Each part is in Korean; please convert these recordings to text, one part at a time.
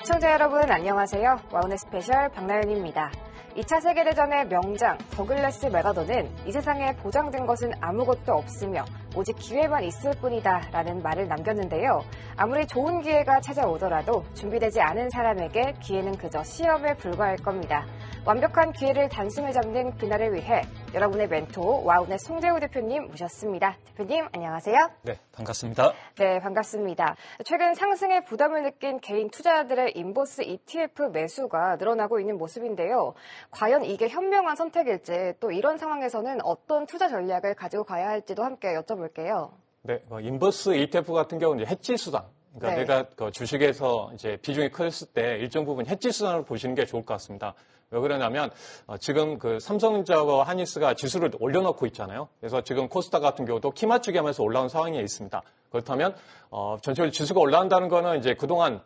시청자 여러분 안녕하세요. 와우넷 스페셜 박나연입니다. 2차 세계대전의 명장 더글라스 맥아더는 이 세상에 보장된 것은 아무것도 없으며 오직 기회만 있을 뿐이다 라는 말을 남겼는데요. 아무리 좋은 기회가 찾아오더라도 준비되지 않은 사람에게 기회는 그저 시험에 불과할 겁니다. 완벽한 기회를 단숨에 잡는 그날을 위해 여러분의 멘토 와우넷 송재우 대표님 모셨습니다. 대표님 안녕하세요. 네, 반갑습니다. 네, 반갑습니다. 최근 상승에 부담을 느낀 개인 투자자들의 인버스 ETF 매수가 늘어나고 있는 모습인데요. 과연 이게 현명한 선택일지 또 이런 상황에서는 어떤 투자 전략을 가지고 가야 할지도 함께 여쭤볼게요. 네, 인버스 ETF 같은 경우는 해지 수단. 그러니까 네. 내가 주식에서 이제 비중이 컸을 때 일정 부분 해지 수단을 보시는 게 좋을 것 같습니다. 왜 그러냐면 지금 삼성전자와 하니스가 지수를 올려놓고 있잖아요. 그래서 지금 코스닥 같은 경우도 키 맞추기 하면서 올라온 상황에 있습니다. 그렇다면 전체적으로 지수가 올라온다는 거는 이제 그동안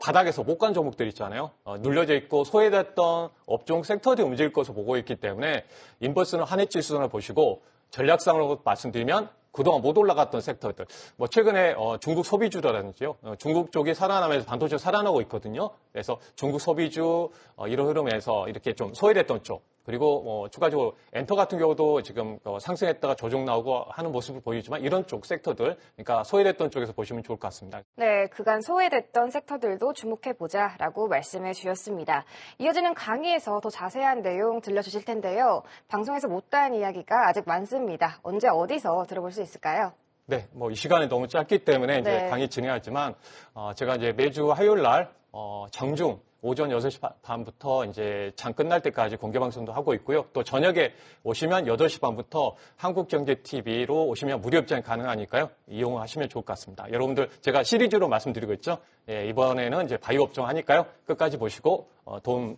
바닥에서 못 간 종목들 있잖아요. 눌려져 있고 소외됐던 업종 섹터들이 움직일 것으로 보고 있기 때문에 인버스는 한해지 수단을 보시고 전략상으로 말씀드리면 그동안 못 올라갔던 섹터들. 최근에 중국 소비주라든지요. 중국 쪽이 살아나면서 반도체가 살아나고 있거든요. 그래서 중국 소비주 이런 흐름에서 이렇게 좀 소외됐던 쪽. 그리고 추가적으로 엔터 같은 경우도 지금 상승했다가 조정 나오고 하는 모습을 보이지만 이런 쪽 섹터들, 그러니까 소외됐던 쪽에서 보시면 좋을 것 같습니다. 네, 그간 소외됐던 섹터들도 주목해보자라고 말씀해 주셨습니다. 이어지는 강의에서 더 자세한 내용 들려주실 텐데요. 방송에서 못다한 이야기가 아직 많습니다. 언제 어디서 들어볼 수 있을까요? 네, 이 시간이 너무 짧기 때문에 이제 네. 강의 진행하지만 제가 이제 매주 화요일 날 장중 오전 6시 반부터 이제 장 끝날 때까지 공개 방송도 하고 있고요. 또 저녁에 오시면 8시 반부터 한국경제TV로 오시면 무료 입장이 가능하니까요. 이용하시면 좋을 것 같습니다. 여러분들 제가 시리즈로 말씀드리고 있죠. 예, 이번에는 이제 바이오 업종 하니까요. 끝까지 보시고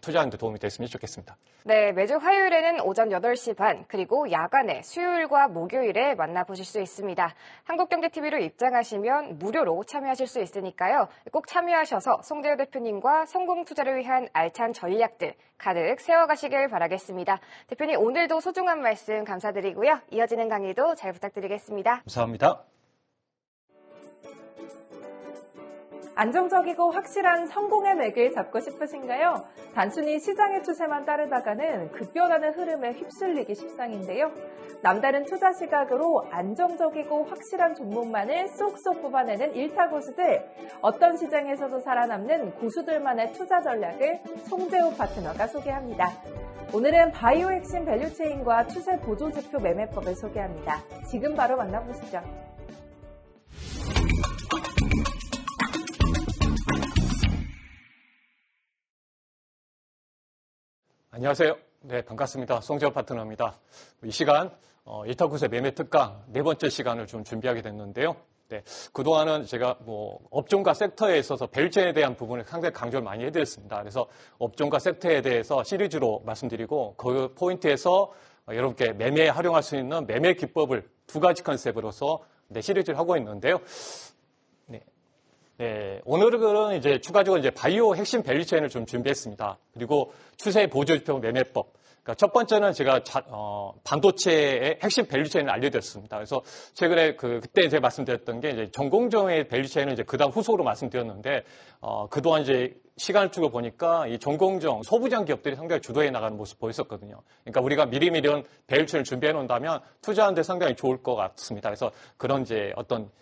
투자하는 데 도움이 됐으면 좋겠습니다. 네, 매주 화요일에는 오전 8시 반, 그리고 야간에 수요일과 목요일에 만나보실 수 있습니다. 한국경제TV로 입장하시면 무료로 참여하실 수 있으니까요. 꼭 참여하셔서 송재우 대표님과 성공 투자를 위한 알찬 전략들 가득 세워가시길 바라겠습니다. 대표님, 오늘도 소중한 말씀 감사드리고요. 이어지는 강의도 잘 부탁드리겠습니다. 감사합니다. 안정적이고 확실한 성공의 맥을 잡고 싶으신가요? 단순히 시장의 추세만 따르다가는 급변하는 흐름에 휩쓸리기 십상인데요. 남다른 투자 시각으로 안정적이고 확실한 종목만을 쏙쏙 뽑아내는 일타 고수들, 어떤 시장에서도 살아남는 고수들만의 투자 전략을 송재우 파트너가 소개합니다. 오늘은 바이오 핵심 밸류체인과 추세 보조지표 매매법을 소개합니다. 지금 바로 만나보시죠. 안녕하세요. 네, 반갑습니다. 송재우 파트너입니다. 이 시간 일타구세 매매 특강 네 번째 시간을 좀 준비하게 됐는데요. 네, 그동안은 제가 업종과 섹터에 있어서 밸류체인에 대한 부분을 상당히 강조를 많이 해드렸습니다. 그래서 업종과 섹터에 대해서 시리즈로 말씀드리고 그 포인트에서 여러분께 매매에 활용할 수 있는 매매 기법을 두 가지 컨셉으로서 시리즈를 하고 있는데요. 네, 오늘은 이제 추가적으로 이제 바이오 핵심 밸류체인을 좀 준비했습니다. 그리고 추세 보조지표 매매법. 그러니까 첫 번째는 제가 반도체의 핵심 밸류체인을 알려드렸습니다. 그래서 최근에 그때 제가 말씀드렸던 게 이제 전공정의 밸류체인은 이제 그다음 후속으로 말씀드렸는데 그동안 이제 시간을 두고 보니까 이 전공정 소부장 기업들이 상당히 주도해 나가는 모습 보였었거든요. 그러니까 우리가 미리미리 이런 밸류체인을 준비해 놓는다면 투자하는 데 상당히 좋을 것 같습니다. 그래서 그런 이제 어떤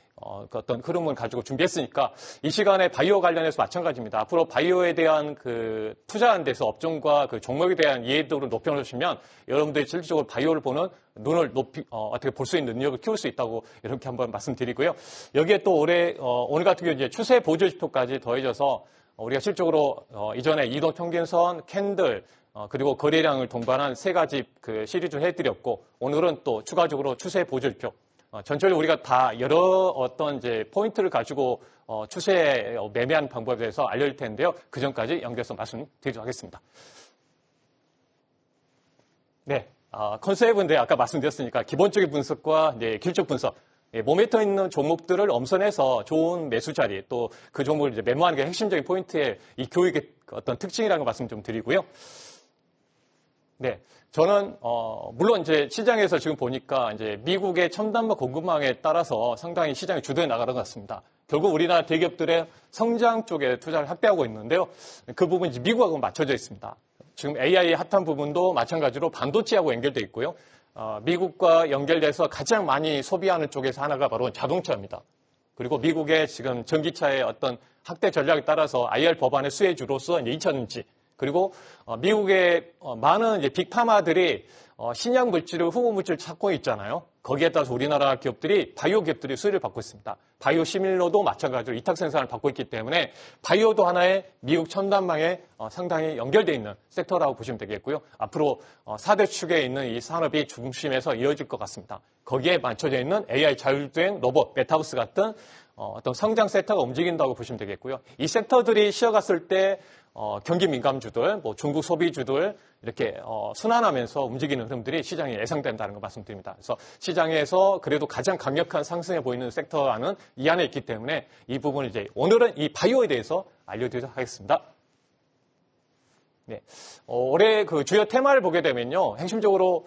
흐름을 가지고 준비했으니까 이 시간에 바이오 관련해서 마찬가지입니다. 앞으로 바이오에 대한 투자하는 데서 업종과 종목에 대한 이해도를 높여놓으시면 여러분들이 실질적으로 바이오를 보는 눈을 어떻게 볼 수 있는 능력을 키울 수 있다고 이렇게 한번 말씀드리고요. 여기에 또 오늘 같은 경우 이제 추세 보조지표까지 더해져서 우리가 실질적으로 이전에 이동평균선, 캔들, 그리고 거래량을 동반한 세 가지 시리즈를 해드렸고 오늘은 또 추가적으로 추세 보조지표. 전체적으로 우리가 다 여러 어떤 이제 포인트를 가지고 추세에 매매하는 방법에 대해서 알려줄 텐데요. 그 전까지 연결해서 말씀드리도록 하겠습니다. 네, 컨셉은 아까 말씀드렸으니까 기본적인 분석과 이제 기술적 분석, 모멘텀 있는 종목들을 엄선해서 좋은 매수 자리 또 그 종목을 이제 매모하는 게 핵심적인 포인트의 이 교육의 어떤 특징이라는 말씀 좀 드리고요. 네, 저는 물론 이제 시장에서 지금 보니까 이제 미국의 첨단과 공급망에 따라서 상당히 시장이 주도해 나가는 것 같습니다. 결국 우리나라 대기업들의 성장 쪽에 투자를 확대하고 있는데요. 그 부분이 이제 미국하고 맞춰져 있습니다. 지금 AI의 핫한 부분도 마찬가지로 반도체하고 연결되어 있고요. 미국과 연결돼서 가장 많이 소비하는 쪽에서 하나가 바로 자동차입니다. 그리고 미국의 지금 전기차의 어떤 확대 전략에 따라서 IR 법안의 수혜주로서 이제 2차전지 그리고 미국의 많은 이제 빅파마들이 신약 물질을 후보 물질을 찾고 있잖아요. 거기에 따라서 우리나라 기업들이 바이오 기업들이 수혜를 받고 있습니다. 바이오 시밀로도 마찬가지로 위탁 생산을 받고 있기 때문에 바이오도 하나의 미국 첨단망에 상당히 연결되어 있는 섹터라고 보시면 되겠고요. 앞으로 4대 축에 있는 이 산업이 중심에서 이어질 것 같습니다. 거기에 맞춰져 있는 AI 자율주행 로봇, 메타버스 같은 어떤 성장 섹터가 움직인다고 보시면 되겠고요. 이 섹터들이 쉬어갔을 때 경기 민감주들, 뭐 중국 소비주들 이렇게 순환하면서 움직이는 흐름들이 시장에 예상된다는 거 말씀드립니다. 그래서 시장에서 그래도 가장 강력한 상승해 보이는 섹터는 이 안에 있기 때문에 이 부분을 이제 오늘은 이 바이오에 대해서 알려드리도록 하겠습니다. 네, 올해 그 주요 테마를 보게 되면요, 핵심적으로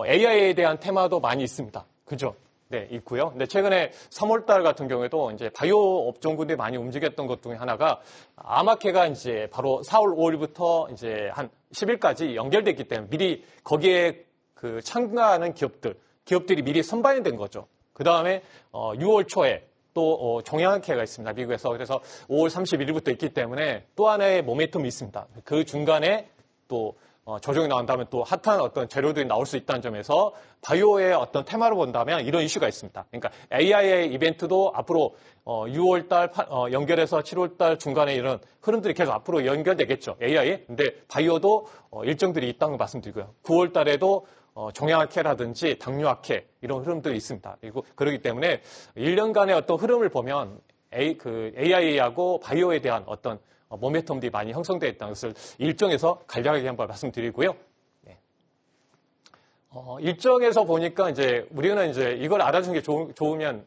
AI에 대한 테마도 많이 있습니다. 그죠? 네, 있고요. 근데 최근에 3월달 같은 경우에도 이제 바이오 업종군들이 많이 움직였던 것 중에 하나가 아마케가 이제 바로 4월 5일부터 이제 한 10일까지 연결됐기 때문에 미리 거기에 그 참가하는 기업들이 미리 선반이 된 거죠. 그 다음에 6월 초에 또 종양학회가 있습니다. 미국에서. 그래서 5월 31일부터 있기 때문에 또 하나의 모멘텀이 있습니다. 그 중간에 또 조정이 나온다면 또 핫한 어떤 재료들이 나올 수 있다는 점에서 바이오의 어떤 테마로 본다면 이런 이슈가 있습니다. 그러니까 AI의 이벤트도 앞으로 6월달 연결해서 7월달 중간에 이런 흐름들이 계속 앞으로 연결되겠죠. AI. 근데 바이오도 일정들이 있다는 걸 말씀드리고요. 9월달에도 종양학회라든지 당뇨학회 이런 흐름들이 있습니다. 그리고 그렇기 때문에 1년간의 어떤 흐름을 보면 AI하고 바이오에 대한 어떤 모멘텀들이 많이 형성되어 있다는 것을 일정에서 간략하게 한번 말씀드리고요. 네. 일정에서 보니까 이제 우리는 이제 이걸 알아주는 게 좋으면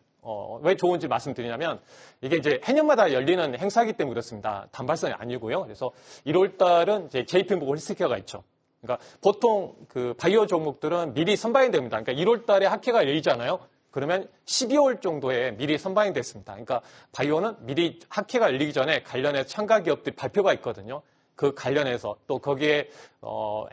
왜 좋은지 말씀드리냐면 이게 이제 해년마다 열리는 행사이기 때문에 그렇습니다. 단발성이 아니고요. 그래서 1월 달은 이제 JP모건 헬스케어가 있죠. 그러니까 보통 그 바이오 종목들은 미리 선반이 됩니다. 그러니까 1월 달에 학회가 열리잖아요. 그러면 12월 정도에 미리 선반이 됐습니다. 그러니까 바이오는 미리 학회가 열리기 전에 관련해서 참가 기업들이 발표가 있거든요. 그 관련해서 또 거기에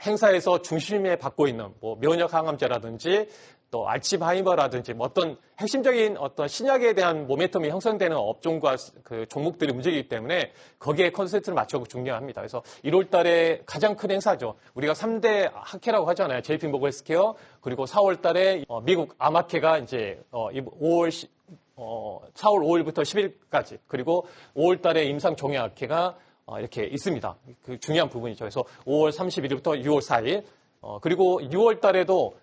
행사에서 중심에 받고 있는 뭐 면역 항암제라든지 또 알츠하이머라든지 뭐 어떤 핵심적인 어떤 신약에 대한 모멘텀이 형성되는 업종과 그 종목들이 움직이기 때문에 거기에 컨센트를 맞춰서 중요합니다. 그래서 1월 달에 가장 큰 행사죠. 우리가 3대 학회라고 하잖아요. JP모건 헬스케어 그리고 4월 달에 미국 아마케가 이제 4월 5일부터 10일까지 그리고 5월 달에 임상 종양학회가 이렇게 있습니다. 그 중요한 부분이죠. 그래서 5월 31일부터 6월 4일 그리고 6월 달에도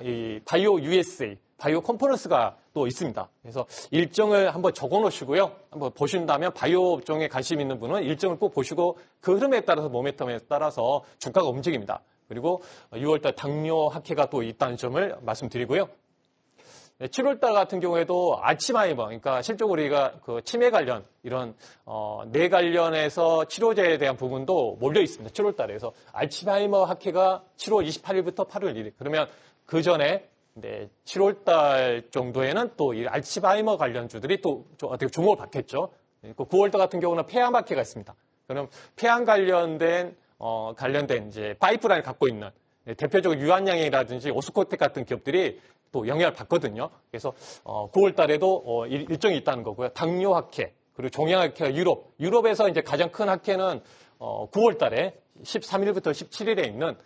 이 바이오 USA, 바이오 컨퍼런스가 또 있습니다. 그래서 일정을 한번 적어 놓으시고요. 한번 보신다면 바이오 업종에 관심 있는 분은 일정을 꼭 보시고 그 흐름에 따라서 모멘텀에 따라서 주가가 움직입니다. 그리고 6월달 당뇨 학회가 또 있다는 점을 말씀드리고요. 7월달 같은 경우에도 알츠하이머, 그러니까 실적으로 우리가 그 치매 관련 이런 뇌 관련해서 치료제에 대한 부분도 몰려 있습니다. 7월달에. 그래서 알츠하이머 학회가 7월 28일부터 8월 1일. 그러면 그 전에 7월달 정도에는 또 이 알츠하이머 관련주들이 또 어떻게 주목을 받겠죠. 9월달 같은 경우는 폐암 학회가 있습니다. 그럼 폐암 관련된 이제 파이프라인을 갖고 있는 대표적으로 유한양이라든지 오스코텍 같은 기업들이 또 영향을 받거든요. 그래서 9월 달에도 일정이 있다는 거고요. 당뇨 학회, 그리고 종양학회가 유럽에서 이제 가장 큰 학회는 9월 달에 13일부터 17일에 있는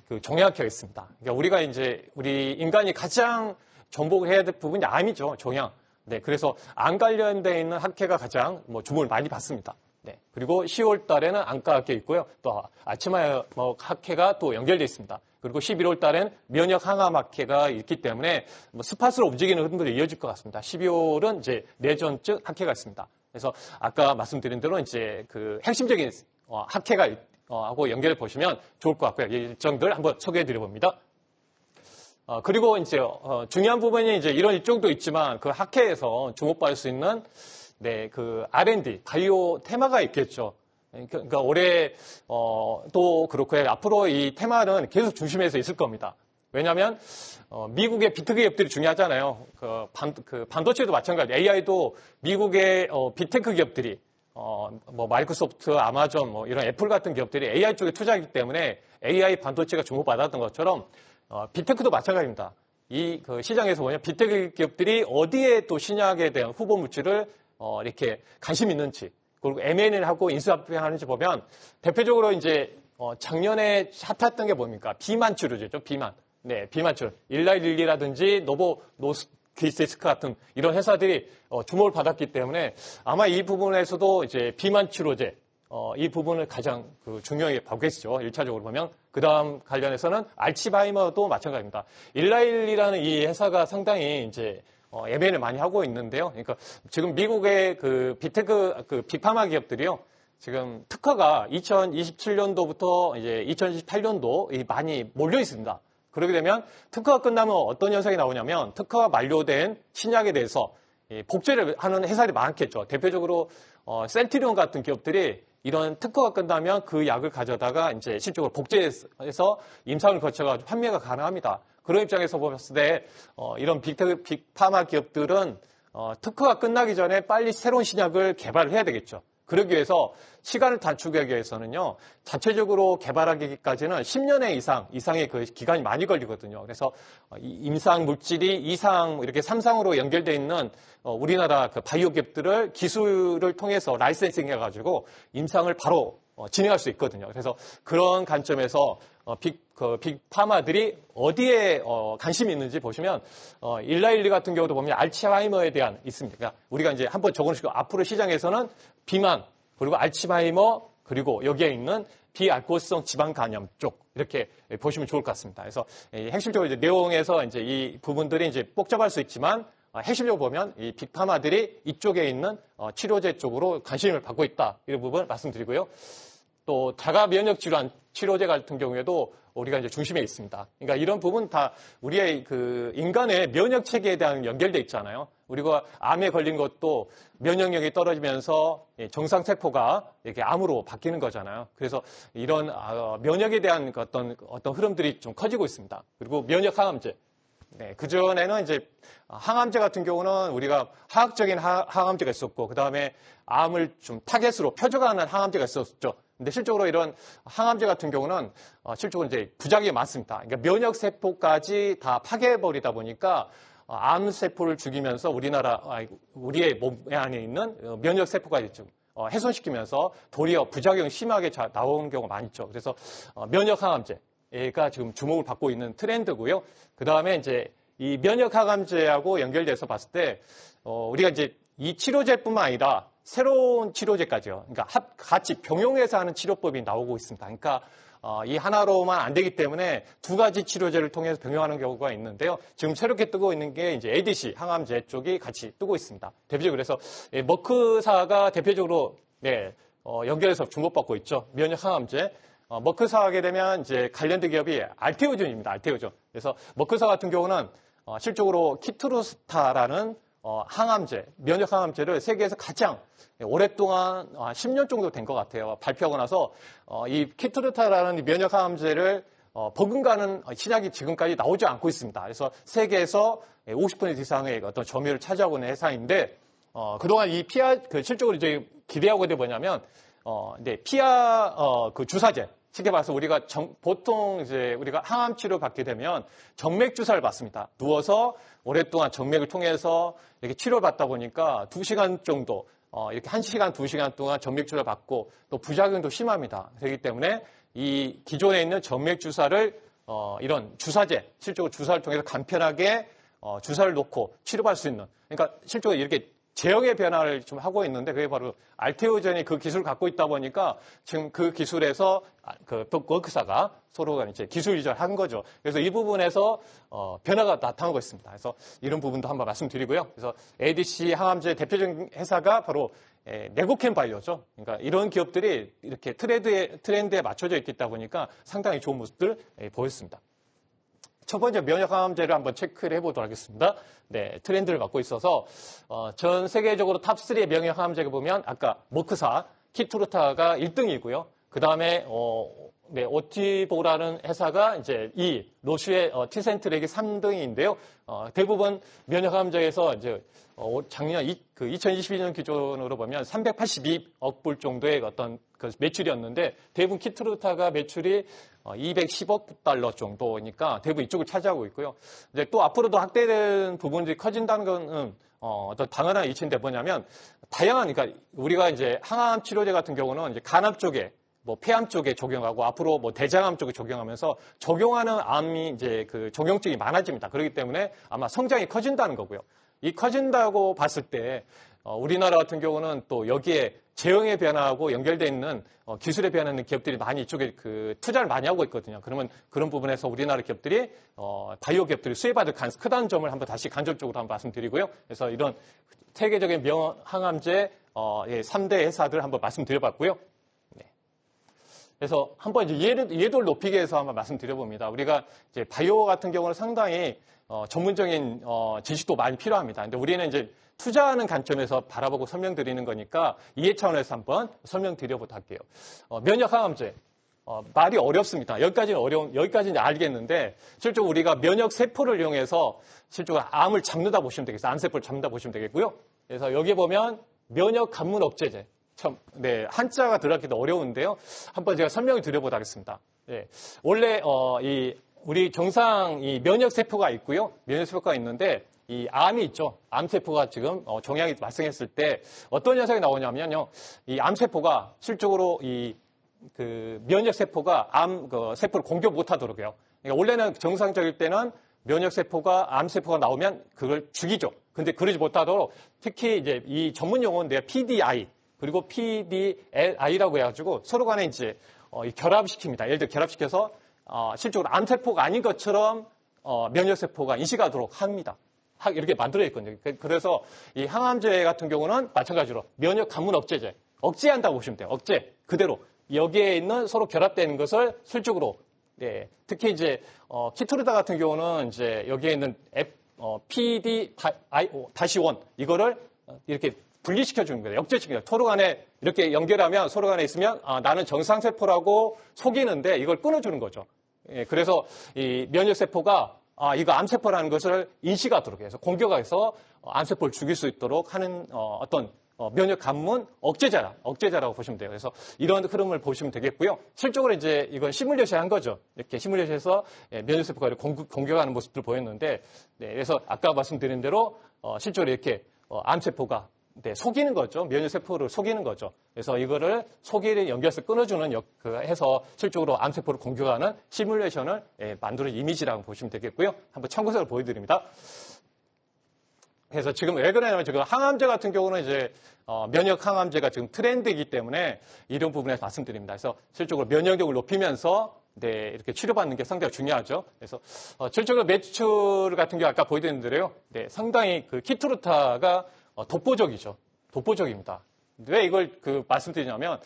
그 종양학회가 있습니다. 그러니까 우리가 이제 우리 인간이 가장 정복을 해야 될 부분이 암이죠. 종양. 네, 그래서 암 관련돼 있는 학회가 가장 주목을 많이 받습니다. 네, 그리고 10월 달에는 안과 학회 있고요. 또 알츠하이머 학회가 또 연결돼 있습니다. 그리고 11월 달엔 면역 항암 학회가 있기 때문에 스팟으로 움직이는 흐름들이 이어질 것 같습니다. 12월은 이제 내전증 학회가 있습니다. 그래서 아까 말씀드린 대로 이제 그 핵심적인 학회가 하고 연결해 보시면 좋을 것 같고요. 이 일정들 한번 소개해 드려 봅니다. 그리고 이제 중요한 부분이 이제 이런 일정도 있지만 그 학회에서 주목받을 수 있는 그 R&D 바이오 테마가 있겠죠. 그러니까 올해 또 그렇고요. 앞으로 이 테마는 계속 중심에서 있을 겁니다. 왜냐하면 미국의 비트크 기업들이 중요하잖아요. 그 반도체도 마찬가지. AI도 미국의 빅테크 기업들이 뭐 마이크로소프트, 아마존, 뭐 이런 애플 같은 기업들이 AI 쪽에 투자하기 때문에 AI 반도체가 주목받았던 것처럼 빅테크도 마찬가지입니다. 그 시장에서 보면 빅테크 기업들이 어디에 또 신약에 대한 후보 물질을 이렇게 관심 있는지, 그리고 M&A를 하고 인수합병하는지 보면 대표적으로 이제 작년에 핫했던 게 뭡니까? 비만 치료제죠. 비만. 네, 비만 치료. 일라일리라든지 노스퀴스티스크 같은 이런 회사들이 주목을 받았기 때문에 아마 이 부분에서도 이제 비만 치료제 이 부분을 가장 중요하게 보겠죠. 1차적으로 보면. 그 다음 관련해서는 알츠하이머도 마찬가지입니다. 일라일리라는 이 회사가 상당히 이제 M&A를 많이 하고 있는데요. 그러니까 지금 미국의 빅테크, 빅파마 기업들이요. 지금 특허가 2027년도부터 이제 2028년도 많이 몰려 있습니다. 그렇게 되면 특허가 끝나면 어떤 현상이 나오냐면 특허가 만료된 신약에 대해서 복제를 하는 회사들이 많겠죠. 대표적으로 센티리온 같은 기업들이 이런 특허가 끝나면 그 약을 가져다가 이제 실적으로 복제해서 임상을 거쳐가지고 판매가 가능합니다. 그런 입장에서 봤을 때 이런 빅파마 기업들은 특허가 끝나기 전에 빨리 새로운 신약을 개발을 해야 되겠죠. 그러기 위해서 시간을 단축하기 위해서는요, 자체적으로 개발하기까지는 10년의 이상의 그 기간이 많이 걸리거든요. 그래서 임상 물질이 2상, 이렇게 3상으로 연결되어 있는 우리나라 그 바이오 기업들을 기술을 통해서 라이센싱 해가지고 임상을 바로 진행할 수 있거든요. 그래서 그런 관점에서 빅파마들이 어디에 관심이 있는지 보시면 일라일리 같은 경우도 보면 알츠하이머에 대한 있습니다. 그러니까 우리가 이제 한번 적어놓으시고 앞으로 시장에서는 비만 그리고 알츠하이머 그리고 여기에 있는 비알코올성 지방 간염 쪽 이렇게 보시면 좋을 것 같습니다. 그래서 핵심적으로 이제 내용에서 이제 이 부분들이 이제 복잡할 수 있지만 핵심적으로 보면 이 빅파마들이 이쪽에 있는 치료제 쪽으로 관심을 받고 있다 이런 부분 말씀드리고요. 또 자가 면역 질환 치료제 같은 경우에도 우리가 이제 중심에 있습니다. 그러니까 이런 부분 다 우리의 그 인간의 면역 체계에 대한 연결돼 있잖아요. 우리가 암에 걸린 것도 면역력이 떨어지면서 정상 세포가 이렇게 암으로 바뀌는 거잖아요. 그래서 이런 면역에 대한 어떤 흐름들이 좀 커지고 있습니다. 그리고 면역 항암제. 네, 그전에는 이제 항암제 같은 경우는 우리가 화학적인 항암제가 있었고, 그 다음에 암을 좀 타겟으로 표적화하는 항암제가 있었죠. 근데 실적으로 이런 항암제 같은 경우는 실적으로 이제 부작용이 많습니다. 그러니까 면역세포까지 다 파괴해버리다 보니까 암세포를 죽이면서 우리의 몸 안에 있는 면역세포까지 좀 훼손시키면서 도리어 부작용이 심하게 나오는 경우가 많죠. 그래서 면역항암제가 지금 주목을 받고 있는 트렌드고요. 그 다음에 이제 이 면역항암제하고 연결돼서 봤을 때 우리가 이제 이 치료제뿐만 아니라 새로운 치료제까지요. 그러니까 같이 병용해서 하는 치료법이 나오고 있습니다. 그러니까 이 하나로만 안 되기 때문에 두 가지 치료제를 통해서 병용하는 경우가 있는데요. 지금 새롭게 뜨고 있는 게 이제 ADC 항암제 쪽이 같이 뜨고 있습니다. 대표적으로 그래서 머크사가 대표적으로 연결해서 주목받고 있죠. 면역 항암제. 머크사 하게 되면 이제 관련된 기업이 알테오존입니다. 알테오존. 그래서 머크사 같은 경우는 실적으로 키트루스타라는 항암제, 면역 항암제를 세계에서 가장 오랫동안 10년 정도 된 것 같아요. 발표하고 나서 이 키트루타라는 면역 항암제를 버금가는 신약이 지금까지 나오지 않고 있습니다. 그래서 세계에서 50% 이상의 어떤 점유율을 차지하고 있는 회사인데 그동안 이 피하 실적으로 이제 기대하고 있는 게 뭐냐면 피하 주사제. 쉽게 봐서 우리가 보통 이제 우리가 항암 치료 받게 되면 정맥 주사를 받습니다. 누워서 오랫동안 정맥을 통해서 이렇게 치료를 받다 보니까 2시간 정도 이렇게 1시간, 2시간 동안 정맥 주사를 받고 또 부작용도 심합니다. 그렇기 때문에 이 기존에 있는 정맥 주사를 이런 주사제, 실제로 주사를 통해서 간편하게 주사를 놓고 치료받을 수 있는, 그러니까 실제로 이렇게 제형의 변화를 좀 하고 있는데 그게 바로 알테오젠이 그 기술을 갖고 있다 보니까 지금 그 기술에서 머크사가 서로가 이제 기술 이전을 한 거죠. 그래서 이 부분에서 변화가 나타나고 있습니다. 그래서 이런 부분도 한번 말씀드리고요. 그래서 ADC 항암제 대표적인 회사가 바로 네고캠 바이오죠. 그러니까 이런 기업들이 이렇게 트렌드에 맞춰져 있다 보니까 상당히 좋은 모습들 보였습니다. 첫 번째 면역항암제를 한번 체크를 해보도록 하겠습니다. 네, 트렌드를 갖고 있어서 전 세계적으로 탑3의 면역항암제가 보면 아까 머크사, 키트루타가 1등이고요. 그 다음에 오티보라는 회사가 이제 이 로슈의 티센트렉이 3등인데요. 대부분 면역암제에서 이제 작년 2022년 기준으로 보면 382억 불 정도의 어떤 그 매출이었는데 대부분 키트루타가 매출이 210억 달러 정도니까 대부분 이쪽을 차지하고 있고요. 이제 또 앞으로도 확대된 부분들이 커진다는 것은 어떤 당연한 이치인데 뭐냐면 다양한 그러니까 우리가 이제 항암 치료제 같은 경우는 이제 간암 쪽에 뭐 폐암 쪽에 적용하고 앞으로 뭐 대장암 쪽에 적용하면서 적용하는 암이 이제 그 적용증이 많아집니다. 그렇기 때문에 아마 성장이 커진다는 거고요. 이 커진다고 봤을 때 우리나라 같은 경우는 또 여기에 제형의 변화하고 연결되어 있는 기술에 변하는 기업들이 많이 이쪽에 그 투자를 많이 하고 있거든요. 그러면 그런 부분에서 우리나라 기업들이 바이오 기업들이 수혜받을 가능성이 크다는 점을 한번 다시 간접적으로 한번 말씀드리고요. 그래서 이런 세계적인 항암제 3대 회사들 한번 말씀드려봤고요. 네. 그래서 한번 이제 이해도를 높이기 위해서 한번 말씀드려봅니다. 우리가 이제 바이오 같은 경우는 상당히 전문적인 지식도 많이 필요합니다. 근데 우리는 이제 투자하는 관점에서 바라보고 설명드리는 거니까 이해 차원에서 한번 설명드려보도록 할게요. 면역항암제. 말이 어렵습니다. 여기까지는 알겠는데, 실제로 우리가 면역세포를 이용해서 실제로 암을 잡는다 보시면 되겠어요. 암세포를 잡는다 보시면 되겠고요. 그래서 여기 보면 면역간문억제제. 네, 한자가 들어가기도 어려운데요. 한번 제가 설명을 드려보도록 하겠습니다. 네, 원래, 우리 정상 이 면역세포가 있고요. 면역세포가 있는데, 이 암이 있죠. 암세포가 지금 종양이 발생했을 때 어떤 현상이 나오냐면요. 이 암세포가 실적으로 그 면역세포가 세포를 공격 못하도록 해요. 그러니까 원래는 정상적일 때는 면역세포가 암세포가 나오면 그걸 죽이죠. 근데 그러지 못하도록 특히 이제 이 전문 용어는 PDI 그리고 PDLI라고 해가지고 서로 간에 이제 결합시킵니다. 예를 들어 결합시켜서 실적으로 암세포가 아닌 것처럼 면역세포가 인식하도록 합니다. 이렇게 만들어 있거든요. 그래서 이 항암제 같은 경우는 마찬가지로 면역간문억제제. 억제한다고 보시면 돼요. 억제. 그대로. 여기에 있는 서로 결합되는 것을 실적으로, 네. 특히 이제, 키트루타 같은 경우는 이제 여기에 있는 PD-1 이거를 이렇게 분리시켜주는 거예요. 역제시켜요. 서로 간에 이렇게 연결하면 서로 간에 있으면 나는 정상세포라고 속이는데 이걸 끊어주는 거죠. 예, 그래서 이 면역세포가 이거 암세포라는 것을 인식하도록 해서 공격해서 암세포를 죽일 수 있도록 하는 어떤 면역간문 억제자라고 보시면 돼요. 그래서 이런 흐름을 보시면 되겠고요. 실적으로 이제 이건 시뮬레이션 한 거죠. 이렇게 시뮬레이션에서 면역세포가 이렇게 공격하는 모습들을 보였는데, 네, 그래서 아까 말씀드린 대로 실적으로 이렇게 암세포가 속이는 거죠. 면역세포를 속이는 거죠. 그래서 이거를 속이는 연결해서 끊어주는 해서 실적으로 암세포를 공격하는 시뮬레이션을 만드는 이미지라고 보시면 되겠고요. 한번 참고서를 보여드립니다. 그래서 지금 왜 그러냐면 지금 항암제 같은 경우는 이제 면역 항암제가 지금 트렌드이기 때문에 이런 부분에서 말씀드립니다. 그래서 실적으로 면역력을 높이면서 네, 이렇게 치료받는 게 상당히 중요하죠. 그래서 실적으로 매출 같은 경우 아까 보여드린 대로요. 네, 상당히 그 키트루타가 독보적이죠. 독보적입니다. 왜 이걸 말씀드리냐면,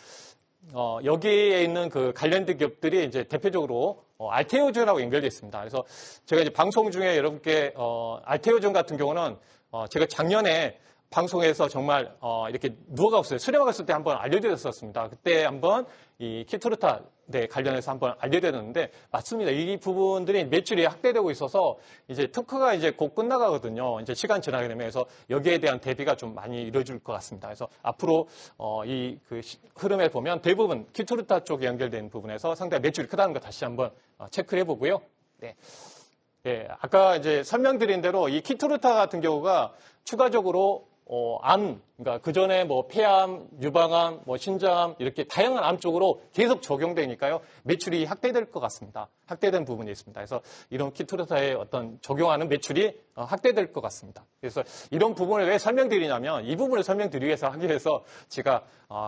여기에 있는 그 관련된 기업들이 이제 대표적으로 알테오존하고 연결되어 있습니다. 그래서 제가 이제 방송 중에 여러분께, 알테오존 같은 경우는, 제가 작년에 방송에서 정말, 이렇게 누워갔어요. 수련했을 때 한번 알려드렸었습니다. 그때 한번 이 키트루타 관련해서 한번 알려드렸는데, 맞습니다. 이 부분들이 매출이 확대되고 있어서 이제 특허가 이제 곧 끝나가거든요. 이제 시간 지나게 되면. 그래서 여기에 대한 대비가 좀 많이 이루어질 것 같습니다. 그래서 앞으로, 흐름에 보면 대부분 키트루타 쪽에 연결된 부분에서 상당히 매출이 크다는 거 다시 한번 체크를 해보고요. 네. 예, 아까 이제 설명드린 대로 이 키트루타 같은 경우가 추가적으로 그러니까 그 전에 뭐 폐암, 유방암, 뭐 신장암 이렇게 다양한 암 쪽으로 계속 적용되니까요. 매출이 확대될 것 같습니다. 확대된 부분이 있습니다. 그래서 이런 키트루타에 어떤 적용하는 매출이 확대될 것 같습니다. 그래서 이런 부분을 왜 설명드리냐면 이 부분을 설명드리기 위해서 하기 위해서 제가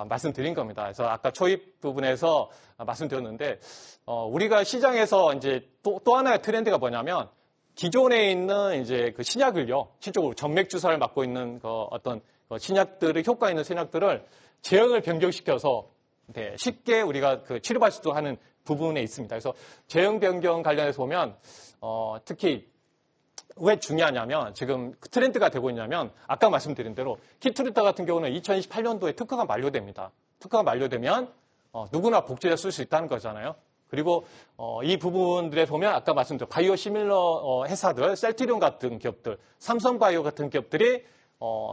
말씀드린 겁니다. 그래서 아까 초입 부분에서 말씀드렸는데 우리가 시장에서 이제 또 하나의 트렌드가 뭐냐면 기존에 있는 이제 그 신약을요, 실적으로 정맥 주사를 맞고 있는 어떤 신약들의 효과 있는 신약들을 제형을 변경시켜서 네, 쉽게 우리가 치료받을 수 하는 부분에 있습니다. 그래서 제형 변경 관련해서 보면 특히 왜 중요하냐면 지금 트렌드가 되고 있냐면 아까 말씀드린 대로 키트루타 같은 경우는 2028년도에 특허가 만료됩니다. 특허가 만료되면 누구나 복제자 쓸 수 있다는 거잖아요. 그리고 이 부분들에 보면 아까 말씀드린 바이오 시밀러 회사들, 셀트리온 같은 기업들, 삼성바이오 같은 기업들이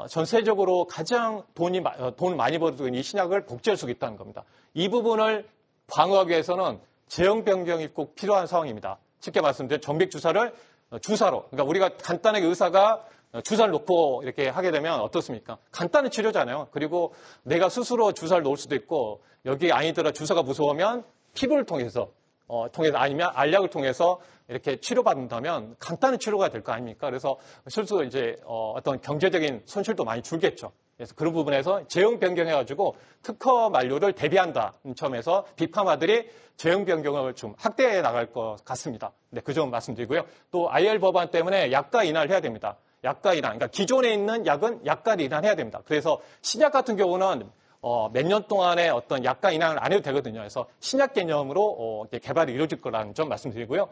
전 세계적으로 가장 돈을 많이 벌고 있는 이 신약을 복제할 수 있다는 겁니다. 이 부분을 방어하기 위해서는 제형 변경이 꼭 필요한 상황입니다. 쉽게 말씀드리면 정맥 주사를 주사로, 그러니까 우리가 간단하게 의사가 주사를 놓고 이렇게 하게 되면 어떻습니까? 간단한 치료잖아요. 그리고 내가 스스로 주사를 놓을 수도 있고 여기 아니더라 주사가 무서우면 피부를 통해서 아니면 알약을 통해서 이렇게 치료받는다면 간단한 치료가 될 거 아닙니까? 그래서 실제로 이제 어떤 경제적인 손실도 많이 줄겠죠. 그래서 그런 부분에서 제형 변경해가지고 특허 만료를 대비한다는 점에서 빅파마들이 제형 변경을 좀 확대해 나갈 것 같습니다. 네, 그 점 말씀드리고요. 또 IR 법안 때문에 약가 인하를 해야 됩니다. 약가 인하, 그러니까 기존에 있는 약은 약가를 인하해야 됩니다. 그래서 신약 같은 경우는 몇 년 동안의 어떤 약가 인하를 안 해도 되거든요. 그래서 신약 개념으로 개발이 이루어질 거라는 점 말씀드리고요.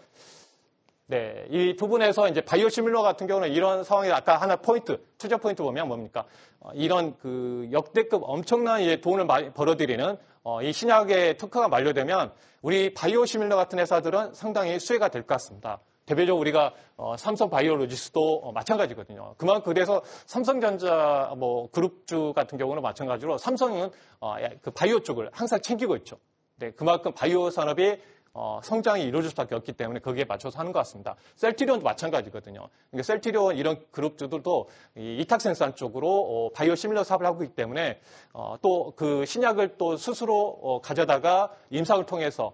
네, 이 부분에서 이제 바이오 시밀러 같은 경우는 이런 상황에 아까 하나 투자 포인트 보면 뭡니까? 이런 그 역대급 엄청난 돈을 많이 벌어들이는 이 신약의 특허가 만료되면 우리 바이오 시밀러 같은 회사들은 상당히 수혜가 될 것 같습니다. 대표적으로 우리가 삼성 바이오로직스도 마찬가지거든요. 그만큼 그래서 삼성전자 그룹주 같은 경우는 마찬가지로 삼성은 그 바이오 쪽을 항상 챙기고 있죠. 네, 그만큼 바이오 산업이 성장이 이루어질 수밖에 없기 때문에 거기에 맞춰서 하는 것 같습니다. 셀트리온도 마찬가지거든요. 그러니까 셀트리온 이런 그룹주들도 이 이탁 생산 쪽으로 바이오 시밀러 사업을 하고 있기 때문에 또 그 신약을 또 스스로 가져다가 임상을 통해서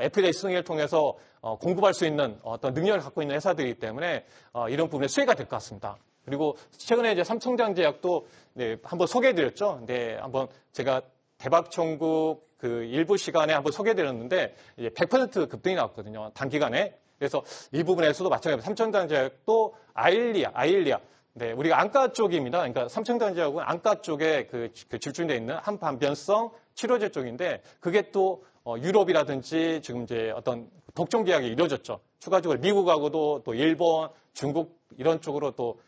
FDA 승인을 통해서 공급할 수 있는 어떤 능력을 갖고 있는 회사들이기 때문에 이런 부분에 수혜가 될 것 같습니다. 그리고 최근에 이제 삼성전자제약도 네, 한번 소개해드렸죠. 네, 한번 제가 대박천국 그 일부 시간에 한번 소개해드렸는데 이제 100% 급등이 나왔거든요. 단기간에. 그래서 이 부분에서도 마찬가지로 삼성전자제약도 아일리아. 네, 우리가 안과 쪽입니다. 그러니까 삼성전자제약은 안과 쪽에 그 집중되어 있는 한반변성 치료제 쪽인데 그게 또 유럽이라든지 지금 이제 어떤 독점 계약이 이루어졌죠. 추가적으로 미국하고도 또 일본, 중국 이런 쪽으로 또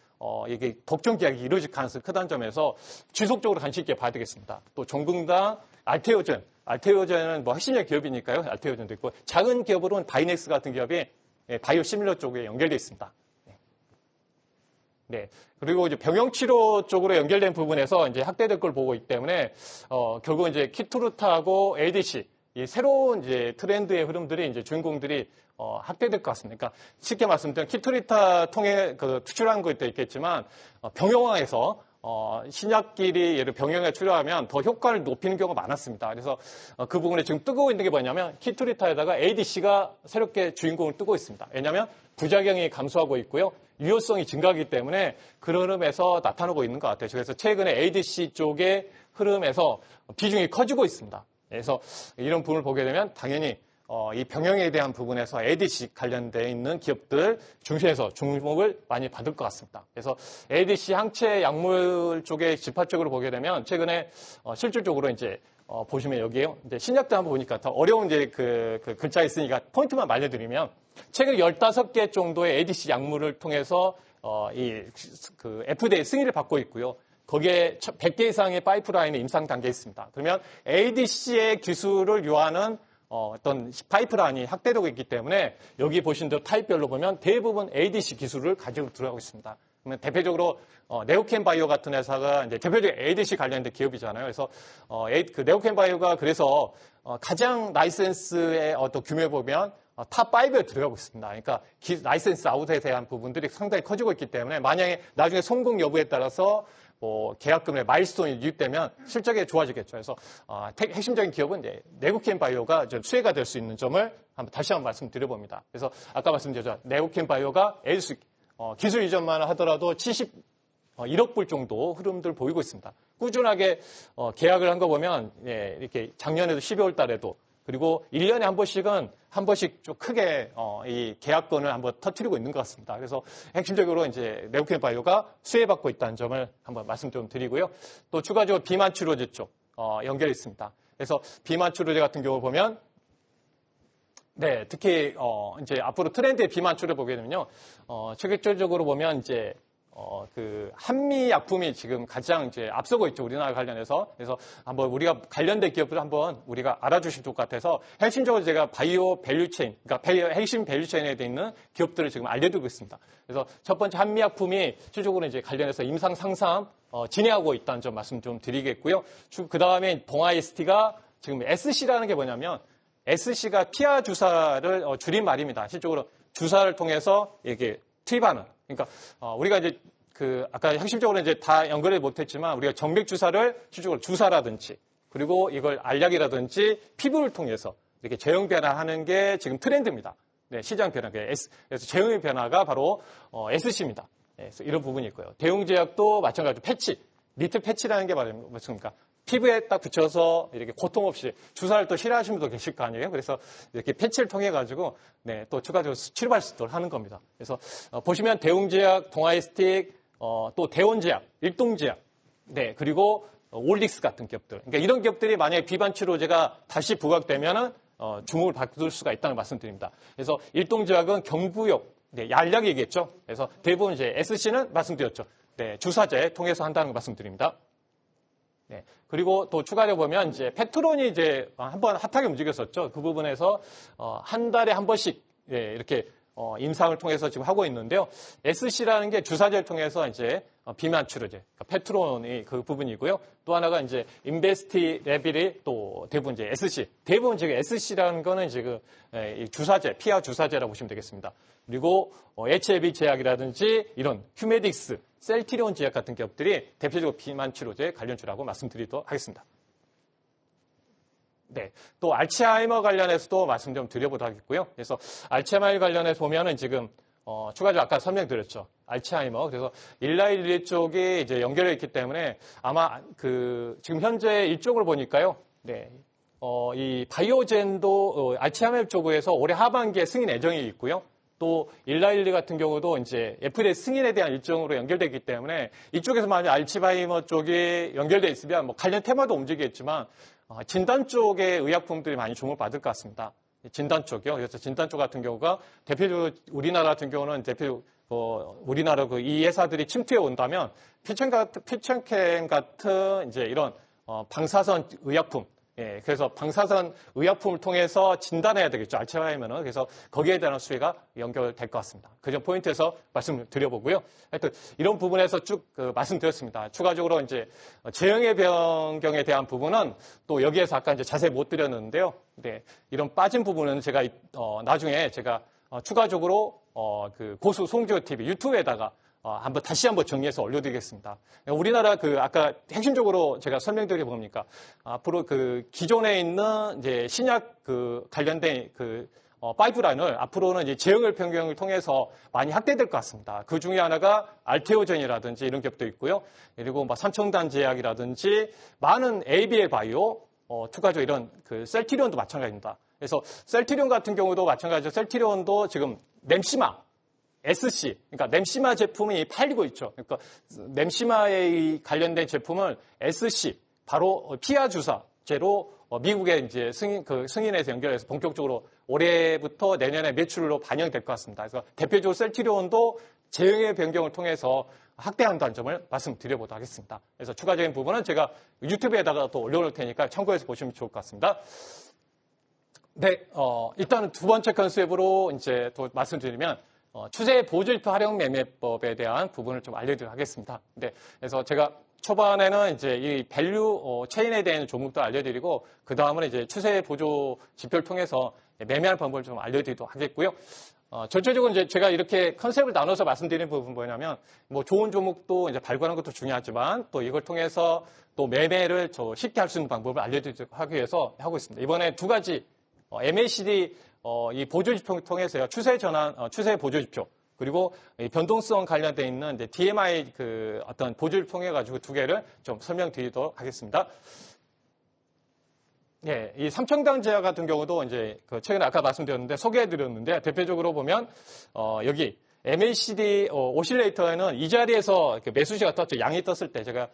이게 독점 계약이 이루어질 가능성이 크다는 점에서 지속적으로 관심 있게 봐야 되겠습니다. 또 종근당, 알테오젠은 뭐 핵심적 기업이니까요. 알테오젠도 있고 작은 기업으로는 바이넥스 같은 기업이 바이오 시밀러 쪽에 연결되어 있습니다. 네. 그리고 이제 병용치료 쪽으로 연결된 부분에서 이제 확대될 걸 보고 있기 때문에 결국 이제 키투르타하고 ADC 이 새로운 이제 트렌드의 흐름들이 이제 주인공들이 확대될 것 같습니다. 그러니까 쉽게 말씀드리면 키투르타 통해 그 추출한 것도 있겠지만 병용화에서 신약끼리 예를 병용에 치료하면 더 효과를 높이는 경우가 많았습니다. 그래서 그 부분에 지금 뜨고 있는 게 뭐냐면 키투리타에다가 ADC가 새롭게 주인공을 뜨고 있습니다. 왜냐하면 부작용이 감소하고 있고요. 유효성이 증가하기 때문에 그런 흐름에서 나타나고 있는 것 같아요. 그래서 최근에 ADC 쪽의 흐름에서 비중이 커지고 있습니다. 그래서 이런 부분을 보게 되면 당연히 이 병용에 대한 부분에서 ADC 관련되어 있는 기업들 중심에서 주목을 많이 받을 것 같습니다. 그래서 ADC 항체 약물 쪽의 집합적으로 보게 되면 최근에 실질적으로 이제 보시면 여기에요. 이제 신약들 한번 보니까 더 어려운 이제 그 글자 있으니까 포인트만 말려드리면 최근 15개 정도의 ADC 약물을 통해서 그 FDA 승인을 받고 있고요. 거기에 100개 이상의 파이프라인이 임상 단계에 있습니다. 그러면 ADC의 기술을 요하는 어떤 파이프라인이 확대되고 있기 때문에 여기 보신 대로 타입별로 보면 대부분 ADC 기술을 가지고 들어가고 있습니다. 그러면 대표적으로 네오켄 바이오 같은 회사가 이제 대표적인 ADC 관련된 기업이잖아요. 그래서 그 네오켄 바이오가 그래서 가장 라이센스의 어떤 규모에 보면 탑5에 들어가고 있습니다. 그러니까 라이센스 아웃에 대한 부분들이 상당히 커지고 있기 때문에 만약에 나중에 성공 여부에 따라서 계약금의 마일스톤이 유입되면 실적이 좋아지겠죠. 그래서 핵심적인 기업은 이제 네오켄 바이오가 좀 수혜가 될 수 있는 점을 다시 한번 말씀드려봅니다. 그래서 아까 말씀드렸죠. 네오켄 바이오가 ADC 기술 이전만 하더라도 71억 불 정도 흐름들 보이고 있습니다. 꾸준하게 계약을 한 거 보면 이렇게 작년에도 12월 달에도 그리고 1년에 한 번씩 좀 크게 이 계약권을 한번 터뜨리고 있는 것 같습니다. 그래서 핵심적으로 이제 네오켄 바이오가 수혜받고 있다는 점을 한번 말씀 좀 드리고요. 또 추가적으로 비만 치료제 쪽 연결이 있습니다. 그래서 비만 치료제 같은 경우 보면 네, 특히 이제 앞으로 트렌드의 비만 치료 보게 되면요. 체계적으로 보면 이제 그 한미약품이 지금 가장 이제 앞서고 있죠. 우리나라 관련해서. 그래서 한번 우리가 관련된 기업들을 한번 우리가 알아주시면 좋을 것 같아서 핵심적으로 제가 바이오 밸류체인, 그러니까 핵심 밸류체인에 돼 있는 기업들을 지금 알려드리고 있습니다. 그래서 첫 번째 한미약품이 실질적으로 이제 관련해서 임상 상상 진행하고 있다는 점 말씀 좀 드리겠고요. 그 다음에 동아IST가 지금 SC라는 게 뭐냐면 SC가 피하 주사를 줄인 말입니다. 실질적으로 주사를 통해서 이렇게 투입하는. 그러니까 우리가 이제 그 아까 핵심적으로 이제 다 연결을 못했지만 우리가 정맥 주사를 실질적으로 주사라든지 그리고 이걸 알약이라든지 피부를 통해서 이렇게 제형 변화하는 게 지금 트렌드입니다. 네, 시장 변화. 그래서 제형의 변화가 바로 SC입니다. 네, 그래서 이런 부분이 있고요. 대웅제약도 마찬가지로 패치, 니트 패치라는 게 맞습니까? 피부에 딱 붙여서 이렇게 고통 없이 주사를 또 싫어하시는 분도 계실 거 아니에요. 그래서 이렇게 패치를 통해 가지고 네, 또 추가적으로 치료받을 수 있도록 하는 겁니다. 그래서 보시면 대웅제약, 동아이스틱, 또 대원제약, 일동제약, 네, 그리고 올릭스 같은 기업들. 그러니까 이런 기업들이 만약에 비반 치료제가 다시 부각되면은 주목을 받을 수가 있다는 말씀드립니다. 그래서 일동제약은 경구용, 네, 알약이겠죠. 그래서 대부분 이제 SC는 말씀드렸죠. 네, 주사제 통해서 한다는 거 말씀드립니다. 네. 그리고 또 추가로 보면 이제 페트론이 이제 한번 핫하게 움직였었죠. 그 부분에서 한 달에 한 번씩 예, 이렇게 임상을 통해서 지금 하고 있는데요. SC라는 게 주사제를 통해서 이제 비만 치료제, 그러니까 페트론이 그 부분이고요. 또 하나가 이제 인베스티레빌이 또 대부분 이제 SC, 대부분 지금 SC라는 거는 지금 주사제, 피하 주사제라고 보시면 되겠습니다. 그리고 HIV 제약이라든지 이런 휴메딕스, 셀티리온 제약 같은 기업들이 대표적으로 비만 치료제 관련주라고 말씀드리도록 하겠습니다. 네, 또 알츠하이머 관련해서도 말씀 좀 드려보도록 하겠고요. 그래서 알츠하이머 관련해서 보면은 지금 추가적으로 아까 설명드렸죠. 알츠하이머. 그래서 111 쪽이 이제 연결해 있기 때문에 아마 그 지금 현재 일정을 보니까요. 네. 이 바이오젠도 알츠하이머 쪽에서 올해 하반기에 승인 예정이 있고요. 또 111 같은 경우도 이제 FDA 승인에 대한 일정으로 연결되기 때문에 이쪽에서 만약 알츠하이머 쪽이 연결돼 있으면 뭐 관련 테마도 움직이겠지만 진단 쪽의 의약품들이 많이 주목을 받을 것 같습니다. 진단 쪽이요. 그래서 진단 쪽 같은 경우가 대표적으로 우리나라 같은 경우는 우리나라 이 회사들이 침투해 온다면 피천캠 같은 이제 이런 방사선 의약품. 예, 그래서 방사선 의약품을 통해서 진단해야 되겠죠. 알츠하이머는. 그래서 거기에 대한 수혜가 연결될 것 같습니다. 그 점 포인트에서 말씀을 드려보고요. 하여튼 이런 부분에서 쭉 말씀드렸습니다. 추가적으로 이제 제형의 변경에 대한 부분은 또 여기에서 아까 이제 자세히 못 드렸는데요. 네, 이런 빠진 부분은 제가 나중에 제가 추가적으로 그 고수 송지호 TV 유튜브에다가 다시 한번 정리해서 올려드리겠습니다. 우리나라 아까 핵심적으로 제가 설명드려 봅니까? 앞으로 기존에 있는 이제 신약 관련된 파이프라인을 앞으로는 이제 제형을 변경을 통해서 많이 확대될 것 같습니다. 그 중에 하나가 알테오젠이라든지 이런 기업도 있고요. 그리고 삼청단 제약이라든지 많은 ABL 바이오, 추가적으로 이런 셀티리온도 마찬가지입니다. 그래서 셀티리온 같은 경우도 마찬가지로 셀티리온도 지금 nem시마, SC, 그러니까 nem시마 제품이 팔리고 있죠. 그러니까 nem시마에 관련된 제품을 SC, 바로 피하 주사제로 미국에 이제 승인해서 연결해서 본격적으로 올해부터 내년에 매출로 반영될 것 같습니다. 그래서 대표적으로 셀티리온도 제형의 변경을 통해서 확대한다는 점을 말씀드려보도록 하겠습니다. 그래서 추가적인 부분은 제가 유튜브에다가 또 올려놓을 테니까 참고해서 보시면 좋을 것 같습니다. 네, 일단은 두 번째 컨셉으로 이제 또 말씀드리면 추세 보조지표 활용 매매법에 대한 부분을 좀 알려드리도록 하겠습니다. 네, 그래서 제가 초반에는 이제 이 밸류 체인에 대한 종목도 알려드리고 그 다음은 이제 추세 보조 지표를 통해서 매매하는 방법을 좀 알려드리도록 하겠고요. 전체적으로 이제 제가 이렇게 컨셉을 나눠서 말씀드리는 부분은 뭐냐면 뭐 좋은 종목도 이제 발굴하는 것도 중요하지만 또 이걸 통해서 또 매매를 쉽게 할 수 있는 방법을 알려드리도록 하기 위해서 하고 있습니다. 이번에 두 가지 MACD 이 보조지표를 통해서요. 추세 전환, 추세 보조지표 그리고 변동성 관련돼 있는 이제 DMI 어떤 보조를 통해 가지고 두 개를 좀 설명드리도록 하겠습니다. 예, 이 삼청당 제약 같은 경우도 이제 최근에 아까 말씀드렸는데 소개해드렸는데 대표적으로 보면 여기 MACD 오실레이터에는 이 자리에서 이렇게 매수시가 떴죠. 양이 떴을 때 제가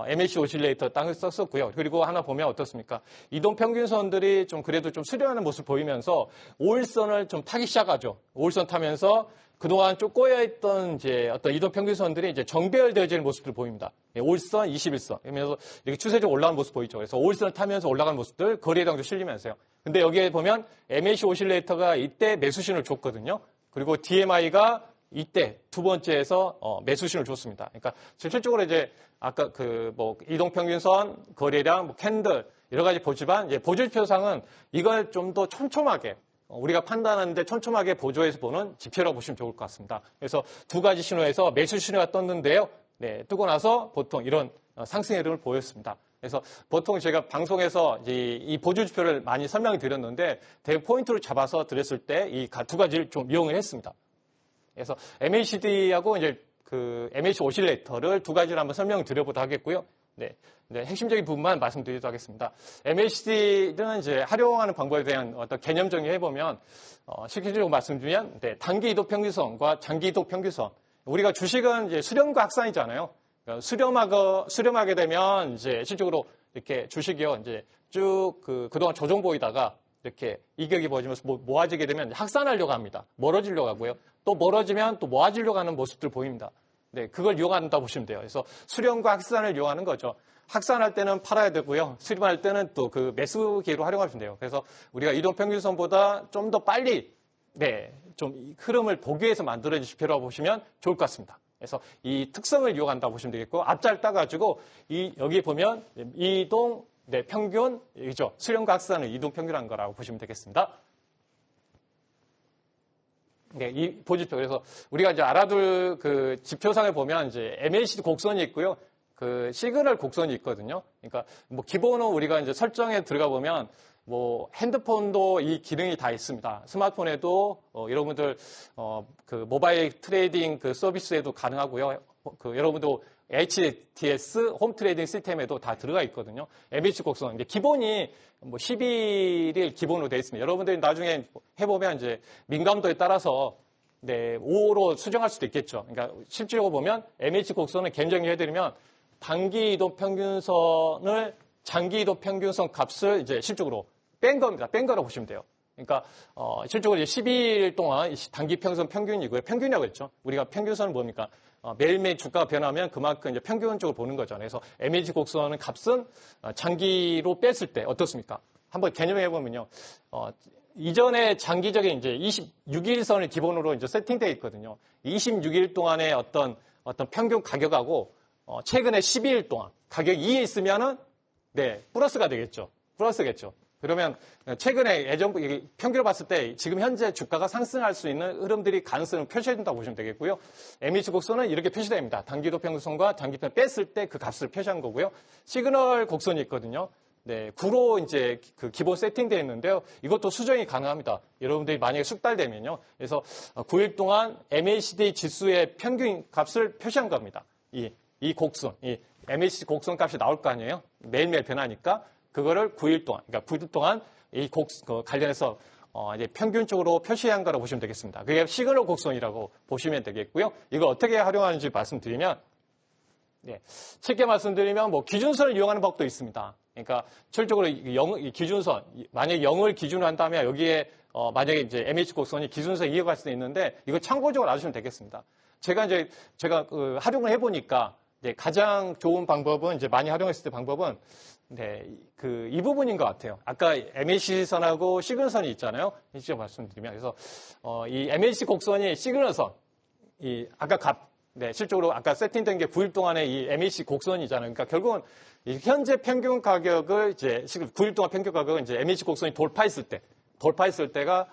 MACD 오실레이터 땅을 썼었고요. 그리고 하나 보면 어떻습니까? 이동평균선들이 좀 그래도 좀 수렴하는 모습을 보이면서 5일선을 좀 타기 시작하죠. 5일선 타면서 그동안 좀 꼬여있던 이제 어떤 이동평균선들이 이제 정배열되어지는 모습들을 보입니다. 5일선, 21선. 그러면서 이렇게 추세적으로 올라가는 모습 보이죠. 그래서 5일선을 타면서 올라가는 모습들 거래량도 실리면서요. 근데 여기에 보면 MACD 오실레이터가 이때 매수신을 줬거든요. 그리고 DMI가 이때 두 번째에서 매수신을 줬습니다. 그러니까 실질적으로 이제 아까 그 뭐 이동평균선, 거래량, 뭐 캔들 여러 가지 보지만 이제 보조지표상은 이걸 좀 더 촘촘하게 우리가 판단하는데 촘촘하게 보조해서 보는 지표라고 보시면 좋을 것 같습니다. 그래서 두 가지 신호에서 매수 신호가 떴는데요. 네, 뜨고 나서 보통 이런 상승 흐름을 보였습니다. 그래서 보통 제가 방송에서 이 보조지표를 많이 설명을 드렸는데 대부분 포인트를 잡아서 드렸을 때 이 두 가지를 좀 이용을 했습니다. 그래서 MACD하고 이제 그 MACD 오실레이터를 두 가지를 한번 설명을 드려보도록 하겠고요. 네, 핵심적인 부분만 말씀드리도록 하겠습니다. MACD는 이제 활용하는 방법에 대한 어떤 개념 정리해보면, 실질적으로 말씀드리면, 네, 단기 이동 평균선과 장기 이동 평균선. 우리가 주식은 이제 수렴과 확산이잖아요. 수렴하게 되면 이제 실질적으로 이렇게 주식이요, 이제 쭉 그동안 조정 보이다가 이렇게 이격이 벌어지면서 모아지게 되면 확산하려고 합니다. 멀어지려고 하고요. 또 멀어지면 또 모아지려고 하는 모습들 보입니다. 네, 그걸 이용한다 보시면 돼요. 그래서 수렴과 확산을 이용하는 거죠. 확산할 때는 팔아야 되고요. 수렴할 때는 또 그 매수 기회로 활용하시면 돼요. 그래서 우리가 이동평균선보다 좀 더 빨리, 네, 좀 흐름을 보기 위해서 만들어진 지표라고 보시면 좋을 것 같습니다. 그래서 이 특성을 이용한다 보시면 되겠고, 앞자를 따가지고 여기 보면 이동, 네, 평균, 이죠. 수렴과 확산을 이동 평균한 거라고 보시면 되겠습니다. 네, 이 보지표. 그래서 우리가 이제 알아둘 그 지표상에 보면 이제 MACD 곡선이 있고요. 그 시그널 곡선이 있거든요. 그러니까 뭐 기본은 우리가 이제 설정에 들어가 보면 뭐 핸드폰도 이 기능이 다 있습니다. 스마트폰에도 여러분들 그 모바일 트레이딩 그 서비스에도 가능하고요. 그 여러분도 HTS 홈 트레이딩 시스템에도 다 들어가 있거든요. MACD 곡선. 이제 기본이 뭐 11일 기본으로 되어 있습니다. 여러분들이 나중에 해보면 이제 민감도에 따라서 네, 5로 수정할 수도 있겠죠. 그러니까 실제로 보면 MACD 곡선을 견정해드리면 단기 이동 평균선을 장기 이동 평균선 값을 이제 실적으로 뺀 겁니다. 뺀 거라고 보시면 돼요. 그러니까 실적으로 12일 동안 단기 평균선 평균이고요. 평균이라고 했죠. 우리가 평균선은 뭡니까? 매일매일 주가가 변하면 그만큼 이제 평균적으로 보는 거죠. 그래서 MACD 곡선은 값은 장기로 뺐을 때 어떻습니까? 한번 개념해 보면요. 이전에 장기적인 이제 26일선을 기본으로 이제 세팅되어 있거든요. 26일 동안의 어떤 평균 가격하고 최근에 12일 동안 가격이 2에 있으면은 네, 플러스가 되겠죠. 플러스겠죠. 그러면 최근에 평균을 봤을 때 지금 현재 주가가 상승할 수 있는 흐름들이 가능성을 표시해준다고 보시면 되겠고요. MACD 곡선은 이렇게 표시됩니다. 단기도 평균선과 장기평 뺐을 때 그 값을 표시한 거고요. 시그널 곡선이 있거든요. 네, 9로 이제 그 기본 세팅되어 있는데요. 이것도 수정이 가능합니다. 여러분들이 만약에 숙달되면요. 그래서 9일 동안 MACD 지수의 평균 값을 표시한 겁니다. 이 곡선, 이 MACD 곡선 값이 나올 거 아니에요? 매일매일 변하니까. 그거를 9일 동안, 그러니까 9일 동안 이 관련해서 이제 평균적으로 표시한 거라고 보시면 되겠습니다. 그게 시그널 곡선이라고 보시면 되겠고요. 이걸 어떻게 활용하는지 말씀드리면, 네, 쉽게 말씀드리면 뭐 기준선을 이용하는 법도 있습니다. 그러니까 철저적으로 이 기준선, 만약에 0을 기준으로 한다면 여기에 만약에 이제 MACD 곡선이 기준선 이어갈 수도 있는데 이거 참고적으로 놔주시면 되겠습니다. 제가 활용을 해보니까 네, 가장 좋은 방법은 이제 많이 활용했을 때 방법은 네, 이 부분인 것 같아요. 아까 MACD선하고 시그널선이 있잖아요. 이제 말씀드리면 그래서 이 MACD 곡선이 시그널선, 네, 실적으로 아까 세팅된 게 9일 동안의 이 MACD 곡선이잖아요. 그러니까 결국은 이 현재 평균 가격을 이제 9일 동안 평균 가격을 이제 MACD 곡선이 돌파했을 때가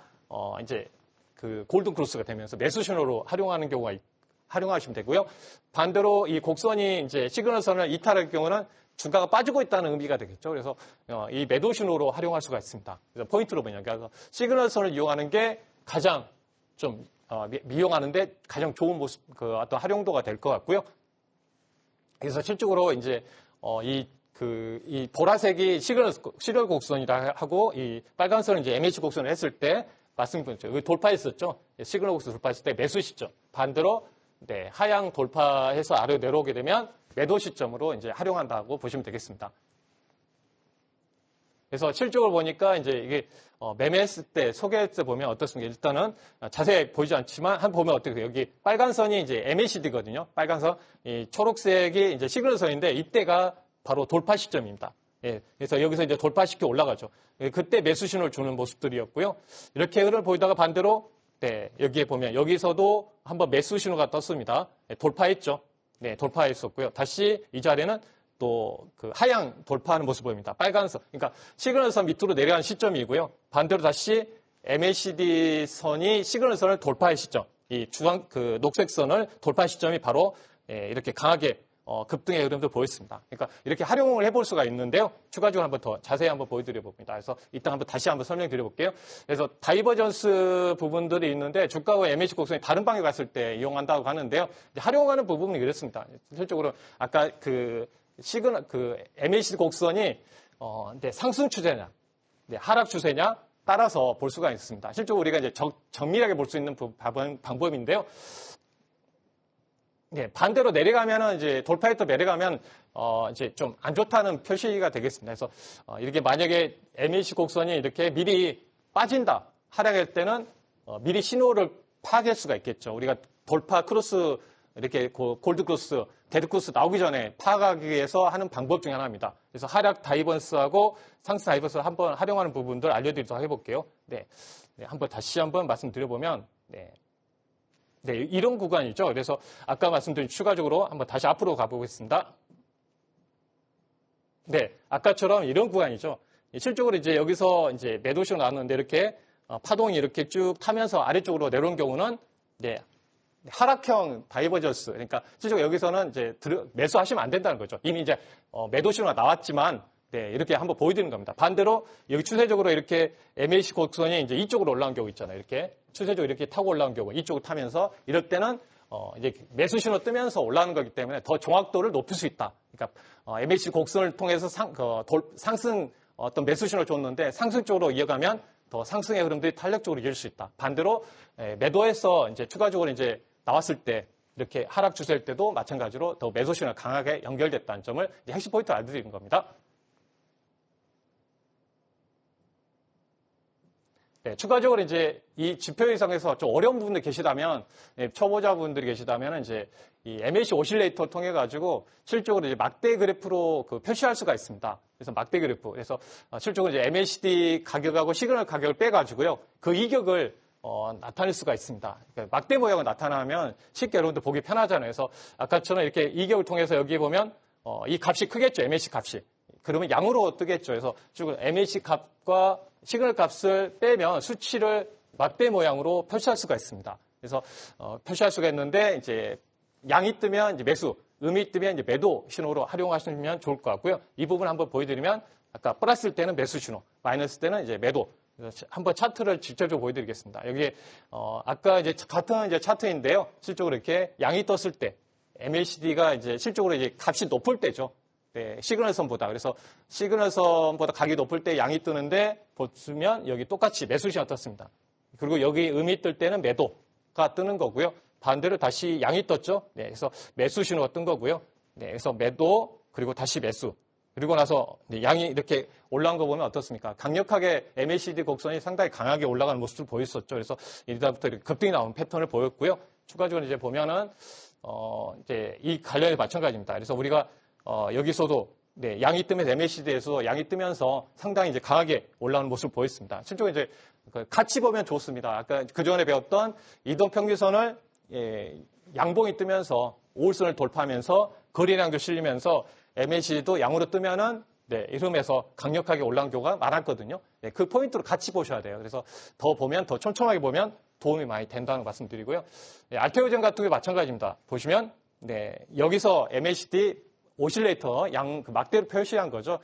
이제 그 골든 크로스가 되면서 매수 신호로 활용하시면 되고요. 반대로 이 곡선이 이제 시그널선을 이탈할 경우는 주가가 빠지고 있다는 의미가 되겠죠. 그래서 이 매도 신호로 활용할 수가 있습니다. 그래서 포인트로 보면 그래서 시그널선을 이용하는 게 가장 좀 미용하는데 가장 좋은 모습, 그 어떤 활용도가 될 것 같고요. 그래서 실적으로 이제 이 보라색이 시그널 곡선이라 하고 이 빨간선은 이제 MACD 곡선을 했을 때 말씀드렸죠. 여기 돌파했었죠. 시그널 곡선 돌파했을 때 매수 시점. 반대로 네, 하향 돌파해서 아래로 내려오게 되면 매도 시점으로 이제 활용한다고 보시면 되겠습니다. 그래서 실적으로 보니까 이제 이게 매매했을 때 소개했을 때 보면 어떻습니까? 일단은 자세히 보이지 않지만 한 보면 어떻게 여기 빨간 선이 이제 MACD거든요. 빨간 선, 이 초록색이 이제 시그널 선인데 이때가 바로 돌파 시점입니다. 예, 그래서 여기서 이제 돌파시켜 올라가죠. 그때 매수 신호를 주는 모습들이었고요. 이렇게 흐름을 보이다가 반대로 네, 여기에 보면 여기서도 한번 매수 신호가 떴습니다. 네, 돌파했죠. 네, 돌파했었고요. 다시 이 자리는 또 그 하향 돌파하는 모습 보입니다. 빨간 선. 그러니까 시그널 선 밑으로 내려가는 시점이고요. 반대로 다시 MACD 선이 시그널 선을 돌파할 시점. 이 주황 그 녹색 선을 돌파할 시점이 바로 예, 이렇게 강하게 급등의 흐름도 보였습니다. 그러니까 이렇게 활용을 해볼 수가 있는데요. 추가적으로 한번 더 자세히 한번 보여드려 봅니다. 그래서 이따 한번 다시 한번 설명드려 볼게요. 그래서 다이버전스 부분들이 있는데 주가와 MACD 곡선이 다른 방향에 갔을 때 이용한다고 하는데요. 활용하는 부분은 이렇습니다. 실질적으로 아까 그 시그널 그 MACD 곡선이 이제 상승 추세냐, 하락 추세냐 따라서 볼 수가 있습니다. 실제로 우리가 이제 정밀하게 볼 수 있는 방법인데요. 네, 반대로 내려가면은 이제 돌파해서 내려가면 이제 좀 안 좋다는 표시가 되겠습니다. 그래서 이렇게 만약에 MACD 곡선이 이렇게 미리 빠진다, 하락할 때는 미리 신호를 파악할 수가 있겠죠. 우리가 돌파 크로스 이렇게 골드 크로스, 데드 크로스 나오기 전에 파악하기 위해서 하는 방법 중에 하나입니다. 그래서 하락 다이버전스하고 상승 다이버전스를 한번 활용하는 부분들 알려드리도록 해볼게요. 네, 한번 다시 한번 말씀드려보면, 네, 이런 구간이죠. 그래서 아까 말씀드린 추가적으로 한번 다시 앞으로 가보겠습니다. 네, 아까처럼 이런 구간이죠. 실적으로 이제 여기서 이제 매도시로 나왔는데 이렇게 파동이 이렇게 쭉 타면서 아래쪽으로 내려온 경우는 네, 하락형 다이버전스. 그러니까 실적으로 여기서는 이제 매수하시면 안 된다는 거죠. 이미 이제 매도시로가 나왔지만 네, 이렇게 한번 보여드리는 겁니다. 반대로 여기 추세적으로 이렇게 MACD 곡선이 이제 이쪽으로 올라온 경우 있잖아요. 이렇게 추세적으로 이렇게 타고 올라온 경우 이쪽으로 타면서 이럴 때는 이제 매수 신호 뜨면서 올라오는 거기 때문에 더 정확도를 높일 수 있다. 그러니까 MACD 곡선을 통해서 상승 어떤 매수 신호를 줬는데 상승 쪽으로 이어가면 더 상승의 흐름들이 탄력적으로 이어질 수 있다. 반대로 매도해서 이제 추가적으로 이제 나왔을 때 이렇게 하락 추세일 때도 마찬가지로 더 매수 신호가 강하게 연결됐다는 점을 핵심 포인트로 알려드리는 겁니다. 네, 추가적으로 이제 이 지표 이상에서 좀 어려운 부분들이 계시다면, 초보자분들이 계시다면 이제 이 MACD 오실레이터를 통해 가지고 실적으로 이제 막대 그래프로 표시할 수가 있습니다. 그래서 막대 그래프. 그래서 실적으로 이제 MACD 가격하고 시그널 가격을 빼가지고요. 그 이격을 나타낼 수가 있습니다. 그러니까 막대 모양을 나타나면 쉽게 여러분들 보기 편하잖아요. 그래서 아까처럼 이렇게 이격을 통해서 여기에 보면 이 값이 크겠죠. MACD 값이. 그러면 양으로 뜨겠죠. 그래서 쭉 MACD 값과 시그널 값을 빼면 수치를 막대 모양으로 표시할 수가 있습니다. 그래서 표시할 수가 있는데 이제 양이 뜨면 이제 매수, 음이 뜨면 이제 매도 신호로 활용하시면 좋을 것 같고요. 이 부분 한번 보여드리면 아까 플러스일 때는 매수 신호, 마이너스 때는 이제 매도. 그래서 한번 차트를 직접적으로 보여드리겠습니다. 여기에 아까 이제 같은 이제 차트인데요. 실적으로 이렇게 양이 떴을 때 MACD가 이제 실적으로 이제 값이 높을 때죠. 네, 시그널선보다. 그래서 시그널선보다 가격이 높을 때 양이 뜨는데 보시면 여기 똑같이 매수 신호가 떴습니다. 그리고 여기 음이 뜰 때는 매도가 뜨는 거고요. 반대로 다시 양이 떴죠. 네, 그래서 매수 신호가 뜬 거고요. 네, 그래서 매도 그리고 다시 매수. 그리고 나서 양이 이렇게 올라온 거 보면 어떻습니까? 강력하게 MACD 곡선이 상당히 강하게 올라가는 모습을 보였었죠. 그래서 이다부터 급등이 나오는 패턴을 보였고요. 추가적으로 이제 보면은 이제 이 관련이 마찬가지입니다. 그래서 우리가 여기서도 네, 양이 뜨면 MACD에서 양이 뜨면서 상당히 이제 강하게 올라오는 모습을 보였습니다. 실제로 이제 같이 보면 좋습니다. 아까 그 전에 배웠던 이동평균선을 양봉이 뜨면서 5일선을 돌파하면서 거래량도 실리면서 MACD도 양으로 뜨면은 네, 이름에서 강력하게 올라온 경우가 많았거든요. 네, 그 포인트로 같이 보셔야 돼요. 그래서 더 보면 더 촘촘하게 보면 도움이 많이 된다는 말씀드리고요. 네, 알테오젠 같은 경우 마찬가지입니다. 보시면 네, 여기서 MACD 오실레이터 양 막대로 표시한 거죠.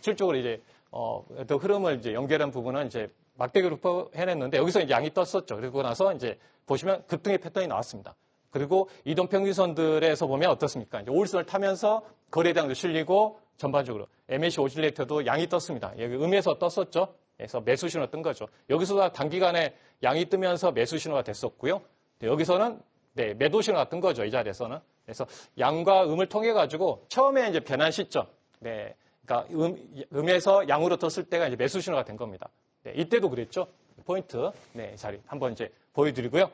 실적으로 이제 또 흐름을 이제 연결한 부분은 이제 막대로 해냈는데 여기서 이제 양이 떴었죠. 그리고 나서 이제 보시면 급등의 패턴이 나왔습니다. 그리고 이동평균선들에서 보면 어떻습니까? 이제 5일선을 타면서 거래량도 실리고 전반적으로 MACD 오실레이터도 양이 떴습니다. 여기 음에서 떴었죠. 그래서 매수 신호가 뜬 거죠. 여기서 단기간에 양이 뜨면서 매수 신호가 됐었고요. 여기서는 네, 매도 신호가 뜬 거죠. 이 자리에서는. 그래서 양과 음을 통해 가지고 처음에 이제 변한 시점, 네, 그러니까 음에서 양으로 떴을 때가 이제 매수 신호가 된 겁니다. 네, 이때도 그랬죠. 포인트, 네, 자리 한번 이제 보여드리고요.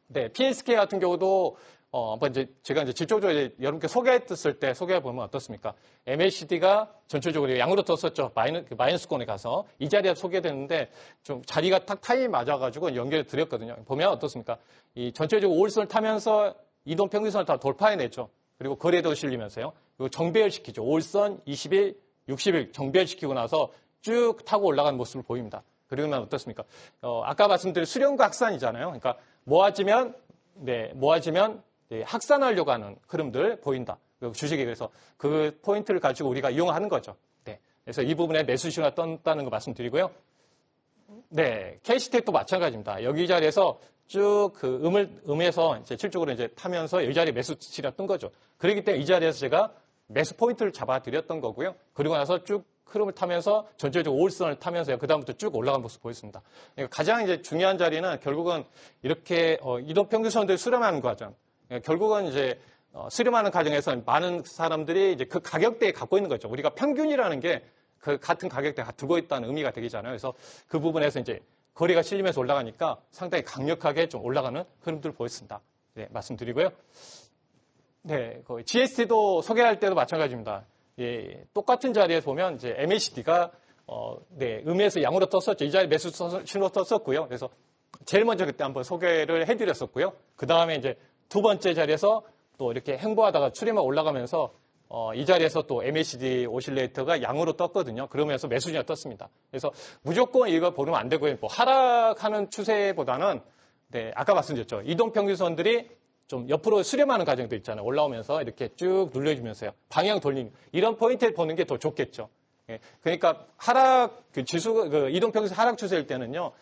네, PSK 같은 경우도 한번 이제 제가 이제 직접적으로 여러분께 소개했을 때 소개해 보면 어떻습니까? MACD가 전체적으로 양으로 떴었죠. 마이너스권에 가서 이 자리에 소개됐는데 좀 자리가 딱 타임이 맞아가지고 연결해 드렸거든요. 보면 어떻습니까? 이 전체적으로 5일선을 타면서 이동 평균선을 다 돌파해냈죠. 그리고 거래도 실리면서요. 그리고 정배열시키죠. 5일선, 20일, 60일 정배열시키고 나서 쭉 타고 올라가는 모습을 보입니다. 그러면 어떻습니까? 아까 말씀드린 수렴과 확산이잖아요. 그러니까 모아지면 네, 확산하려고 하는 흐름들 보인다. 주식이 그래서 그 포인트를 가지고 우리가 이용하는 거죠. 네. 그래서 이 부분에 매수 신호가 떴다는 거 말씀드리고요. 네, K스택도 마찬가지입니다. 여기 자리에서 쭉 그 음에서 이제 실적으로 이제 타면서 이 자리에 매수 신호가 뜬 거죠. 그렇기 때문에 이 자리에서 제가 매수 포인트를 잡아드렸던 거고요. 그리고 나서 쭉 흐름을 타면서 전체적으로 5일선을 타면서요. 그다음부터 쭉 올라간 모습 보였습니다. 그러니까 가장 이제 중요한 자리는 결국은 이렇게 이동평균선들이 수렴하는 과정. 결국은 이제 수렴하는 과정에서 많은 사람들이 이제 그 가격대에 갖고 있는 거죠. 우리가 평균이라는 게 그 같은 가격대에 두고 있다는 의미가 되잖아요. 그래서 그 부분에서 이제 거래가 실리면서 올라가니까 상당히 강력하게 좀 올라가는 흐름들을 보였습니다. 네, 말씀드리고요. 네, GS도 소개할 때도 마찬가지입니다. 예, 똑같은 자리에 보면 이제 MACD가 네, 음에서 양으로 떴었죠. 이 자리에 매수 신호 떴었고요. 그래서 제일 먼저 그때 한번 소개를 해드렸었고요. 그 다음에 이제 두 번째 자리에서 또 이렇게 행보하다가 추리만 올라가면서 이 자리에서 또 MACD 오실레이터가 양으로 떴거든요. 그러면서 매수진이 떴습니다. 그래서 무조건 이거 보면 안 되고요. 뭐 하락하는 추세보다는 네, 아까 말씀드렸죠. 이동평균선들이 좀 옆으로 수렴하는 과정도 있잖아요. 올라오면서 이렇게 쭉 눌러주면서요. 방향 돌리는 이런 포인트를 보는 게 더 좋겠죠. 예, 그러니까 이동평균선 하락 추세일 때는요.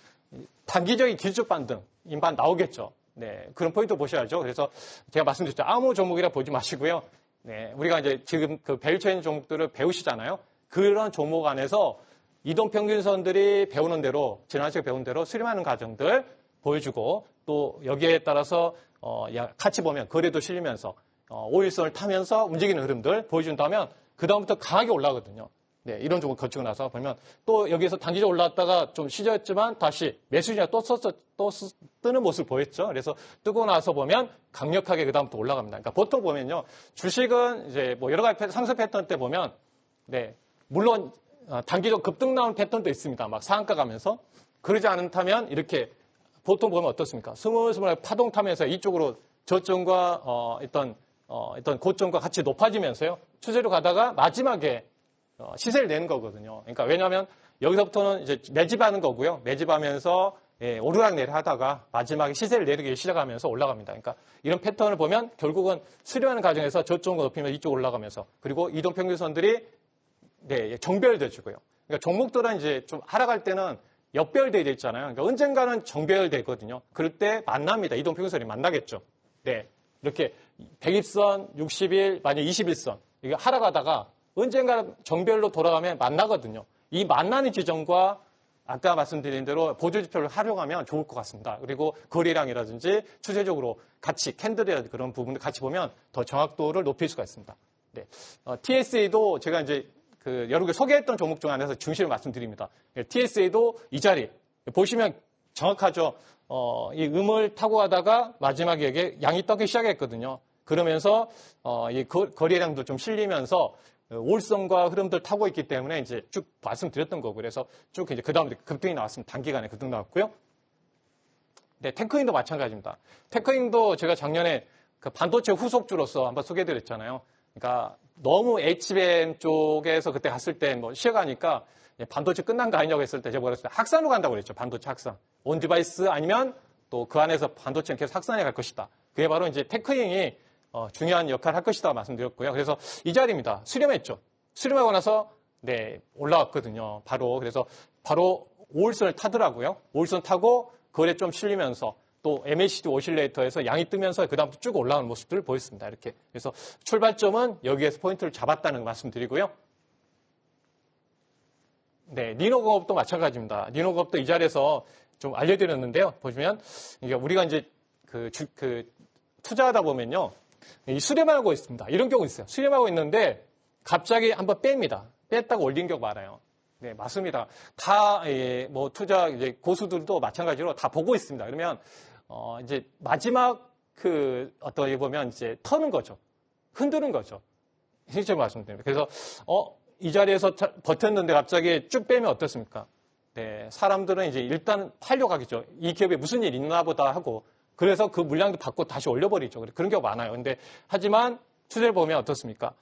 단기적인 기술적 반등, 인반 나오겠죠. 네, 그런 포인트 보셔야죠. 그래서 제가 말씀드렸죠. 아무 종목이라 보지 마시고요. 네, 우리가 이제 지금 그 밸류체인 종목들을 배우시잖아요. 그런 종목 안에서 이동평균선들이 배우는 대로, 지난 시간에 배운 대로 수렴하는 과정들 보여주고 또 여기에 따라서 같이 보면 거래도 실리면서 5일선을 타면서 움직이는 흐름들 보여준다면 그 다음부터 강하게 올라가거든요. 네, 이런 종목 거치고 나서 보면 또 여기에서 단기적으로 올라왔다가 좀 쉬졌지만 다시 매수진이 또 뜨는 모습을 보였죠. 그래서 뜨고 나서 보면 강력하게 그 다음부터 올라갑니다. 그러니까 보통 보면요, 주식은 이제 뭐 여러 가지 상승 패턴 때 보면 네, 물론 단기적 급등 나오는 패턴도 있습니다. 막 상한가 가면서 그러지 않다면 이렇게 보통 보면 어떻습니까? 스물스물하게 파동 타면서 이쪽으로 저점과 어떤 고점과 같이 높아지면서요. 추세로 가다가 마지막에 시세를 내는 거거든요. 그러니까 왜냐하면 여기서부터는 이제 매집하는 거고요. 매집하면서 오르락내리락 하다가 마지막에 시세를 내리기 시작하면서 올라갑니다. 그러니까 이런 패턴을 보면 결국은 수렴하는 과정에서 저점과 높이면 이쪽 올라가면서 그리고 이동평균선들이 네, 정배열돼주고요. 그러니까 종목들은 이제 좀 하락할 때는 역배열돼 있잖아요. 그러니까 언젠가는 정배열되거든요. 그럴 때 만납니다. 이동평균선이 만나겠죠. 네, 이렇게 100일선, 60일, 만약 21선 이게 하락하다가 언젠가 정배열로 돌아가면 만나거든요. 이 만나는 지점과 아까 말씀드린 대로 보조지표를 활용하면 좋을 것 같습니다. 그리고 거래량이라든지 추세적으로 같이 캔들이라든지 그런 부분들 같이 보면 더 정확도를 높일 수가 있습니다. 네. TSA도 제가 이제 여러 개 소개했던 종목 중 안에서 중심을 말씀드립니다. TSA도 이 자리 보시면 정확하죠. 이 음을 타고 가다가 마지막에 여기에 양이 떠기 시작했거든요. 그러면서 이 거래량도 좀 실리면서 올선과 흐름들 타고 있기 때문에 이제 쭉 말씀드렸던 거고 그래서 쭉 이제 그 다음에 급등이 나왔습니다. 단기간에 급등 나왔고요. 네, 테크인도 마찬가지입니다. 테크인도 제가 작년에 그 반도체 후속주로서 한번 소개해드렸잖아요. 그러니까 너무 HBM 쪽에서 그때 갔을 때 뭐 쉬어가니까 반도체 끝난 거 아니냐고 했을 때 제가 뭐랬어요? 확산으로 간다고 그랬죠. 반도체 확산. 온 디바이스 아니면 또 그 안에서 반도체는 계속 확산해 갈 것이다. 그게 바로 이제 테크인이 중요한 역할을 할 것이다 말씀드렸고요. 그래서 이 자리입니다. 수렴했죠. 수렴하고 나서 네, 올라왔거든요. 그래서 바로 5일선을 타더라고요. 5일선 타고 거래 좀 실리면서 또 MACD 오실레이터에서 양이 뜨면서 그다음부터 쭉 올라오는 모습들을 보였습니다. 이렇게. 그래서 출발점은 여기에서 포인트를 잡았다는 말씀드리고요. 네, 니노공업도 마찬가지입니다. 니노공업도 이 자리에서 좀 알려드렸는데요. 보시면 이게 우리가 이제 투자하다 보면요, 이 수렴하고 있습니다. 이런 경우 있어요. 수렴하고 있는데 갑자기 한번 뺍니다. 뺐다가 올린 경우 많아요. 네, 맞습니다. 다 뭐 투자 이제 고수들도 마찬가지로 다 보고 있습니다. 그러면 이제 마지막 어떻게 보면 이제 터는 거죠. 흔드는 거죠. 실제 말씀드립니다. 그래서 이 자리에서 버텼는데 갑자기 쭉 빼면 어떻습니까? 네, 사람들은 이제 일단 팔려 가겠죠. 이 기업에 무슨 일이 있나 보다 하고, 그래서 그 물량도 받고 다시 올려버리죠. 그런 경우가 많아요. 근데 하지만 추세를 보면 어떻습니까?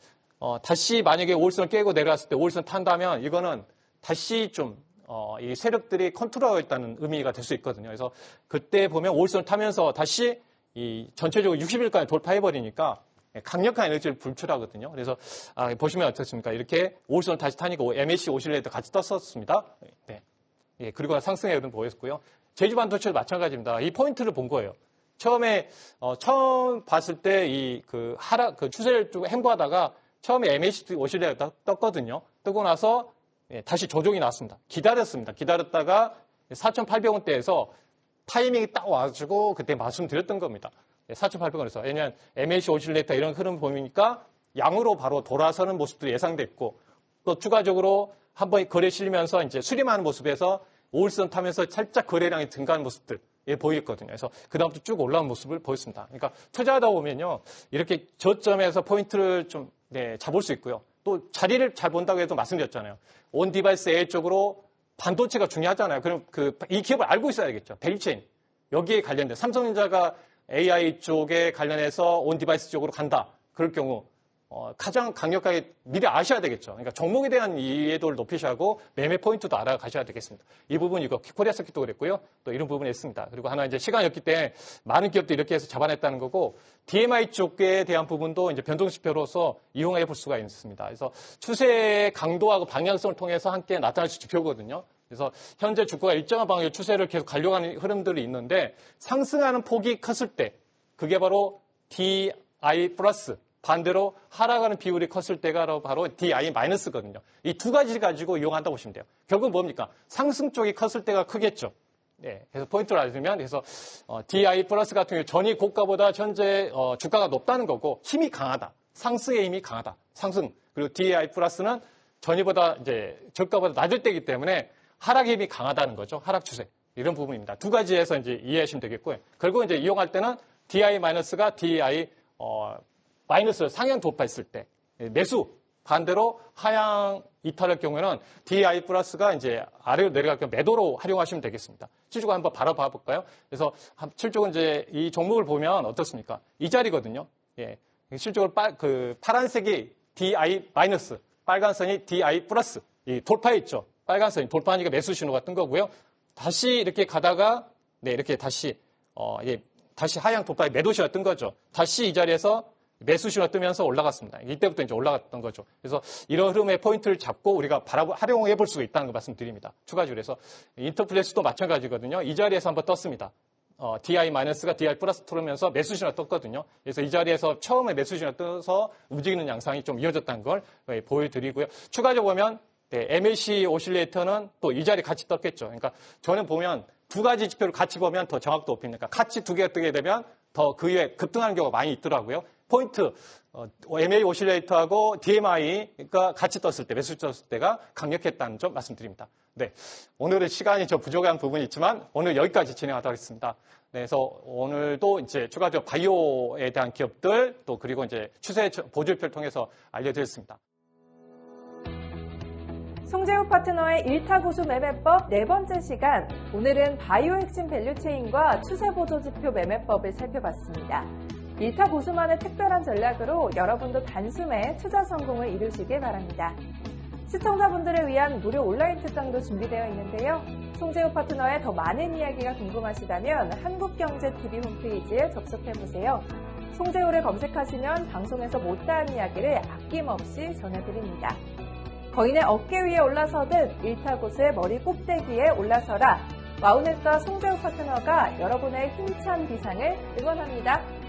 다시 만약에 5일선을 깨고 내려왔을 때 5일선 탄다면 이거는 다시 좀 이 세력들이 컨트롤하고 있다는 의미가 될 수 있거든요. 그래서 그때 보면 5일선을 타면서 다시 이 전체적으로 60일까지 돌파해버리니까 강력한 에너지를 분출하거든요. 그래서 보시면 어떻습니까? 이렇게 5일선을 다시 타니까 MAC 오실레이터 같이 떴었습니다. 네. 예, 그리고 상승의 흐름 보였고요. 제주반도체도 마찬가지입니다. 이 포인트를 본 거예요. 처음에 처음 봤을 때 추세를 좀 행보하다가 처음에 MAC 오실레이터 떴거든요. 뜨고 나서 다시 조정이 나왔습니다. 기다렸습니다. 기다렸다가 4,800원대에서 타이밍이 딱 와가지고 그때 말씀드렸던 겁니다. 4,800원에서. 왜냐하면 MAC 오실레이터 이런 흐름 보니까 양으로 바로 돌아서는 모습도 예상됐고, 또 추가적으로 한번 거래 실리면서 이제 수렴하는 모습에서 5일선 타면서 살짝 거래량이 증가하는 모습들 보였거든요. 그래서 그다음부터 쭉 올라온 모습을 보였습니다. 그러니까 투자하다 보면요, 이렇게 저점에서 포인트를 좀 잡을 수 있고요. 또 자리를 잘 본다고 해도 말씀드렸잖아요. 온 디바이스 AI 쪽으로 반도체가 중요하잖아요. 그럼 이 기업을 알고 있어야겠죠. 밸류체인. 여기에 관련된 삼성전자가 AI 쪽에 관련해서 온 디바이스 쪽으로 간다. 그럴 경우 가장 강력하게 미리 아셔야 되겠죠. 그러니까 종목에 대한 이해도를 높이셔야 하고 매매 포인트도 알아가셔야 되겠습니다. 이 부분 이거 코리아 서킷도 그랬고요. 또 이런 부분이 있습니다. 그리고 하나 이제 시간이 없기 때문에 많은 기업도 이렇게 해서 잡아냈다는 거고, DMI 쪽에 대한 부분도 이제 변동지표로서 이용해 볼 수가 있습니다. 그래서 추세의 강도하고 방향성을 통해서 함께 나타날 수 지표거든요. 그래서 현재 주가가 일정한 방향의 추세를 계속 가려가는 흐름들이 있는데, 상승하는 폭이 컸을 때 그게 바로 DI 플러스, 반대로 하락하는 비율이 컸을 때가 바로 DI-거든요. 이 두 가지 가지고 이용한다고 보시면 돼요. 결국 뭡니까? 상승 쪽이 컸을 때가 크겠죠. 네, 그래서 포인트를 알면, 그래서 DI 플러스 같은 경우 전이 고가보다 현재 주가가 높다는 거고, 힘이 강하다. 상승의 힘이 강하다. 상승. 그리고 DI 플러스는 전이보다 이제 저가보다 낮을 때이기 때문에 하락의 힘이 강하다는 거죠. 하락 추세. 이런 부분입니다. 두 가지에서 이제 이해하시면 되겠고요. 결국 이제 이용할 때는 DI-가 DI 마이너스 상향 돌파했을 때 매수, 반대로 하향 이탈할 경우에는 DI 플러스가 이제 아래로 내려갈 경우 매도로 활용하시면 되겠습니다. 실적을 한번 바라봐 볼까요? 그래서 실적은 이제 이 종목을 보면 어떻습니까? 이 자리거든요. 예. 실적을 파란색이 DI 마이너스, 빨간 선이 DI 플러스. 이 돌파했죠. 빨간 선이 돌파하니까 매수 신호가 뜬 거고요. 다시 이렇게 가다가 이렇게 다시 다시 하향 돌파에 매도 신호가 뜬 거죠. 다시 이 자리에서 매수 신호가 뜨면서 올라갔습니다. 이때부터 이제 올라갔던 거죠. 그래서 이런 흐름의 포인트를 잡고 우리가 활용해 볼 수가 있다는 거 말씀드립니다. 추가적으로 해서 인터플렉스도 마찬가지거든요. 이 자리에서 한번 떴습니다. DI-가 DI 플러스 틀으면서 매수 신호가 떴거든요. 그래서 이 자리에서 처음에 매수 신호가 떠서 움직이는 양상이 좀 이어졌다는 걸 보여드리고요. 추가적으로 보면 MAC 오실레이터는 또 이 자리 같이 떴겠죠. 그러니까 저는 보면 두 가지 지표를 같이 보면 더 정확도 높입니다. 같이 두 개가 뜨게 되면 더 그 이후에 급등하는 경우가 많이 있더라고요. 포인트, MA 오실레이터하고 DMI가 같이 떴을 때, 매수 떴을 때가 강력했다는 점 말씀드립니다. 네. 오늘은 시간이 좀 부족한 부분이 있지만 오늘 여기까지 진행하도록 하겠습니다. 네, 그래서 오늘도 이제 추가적으로 바이오에 대한 기업들 또 그리고 이제 추세 보조표를 통해서 알려드렸습니다. 송재우 파트너의 일타고수 매매법 네 번째 시간, 오늘은 바이오 핵심 밸류체인과 추세 보조지표 매매법을 살펴봤습니다. 일타고수만의 특별한 전략으로 여러분도 단숨에 투자 성공을 이루시길 바랍니다. 시청자분들을 위한 무료 온라인 특강도 준비되어 있는데요. 송재우 파트너의 더 많은 이야기가 궁금하시다면 한국경제TV 홈페이지에 접속해보세요. 송재우를 검색하시면 방송에서 못다한 이야기를 아낌없이 전해드립니다. 거인의 어깨 위에 올라서듯 일타고수의 머리 꼭대기에 올라서라. 와우넷과 송재우 파트너가 여러분의 힘찬 비상을 응원합니다.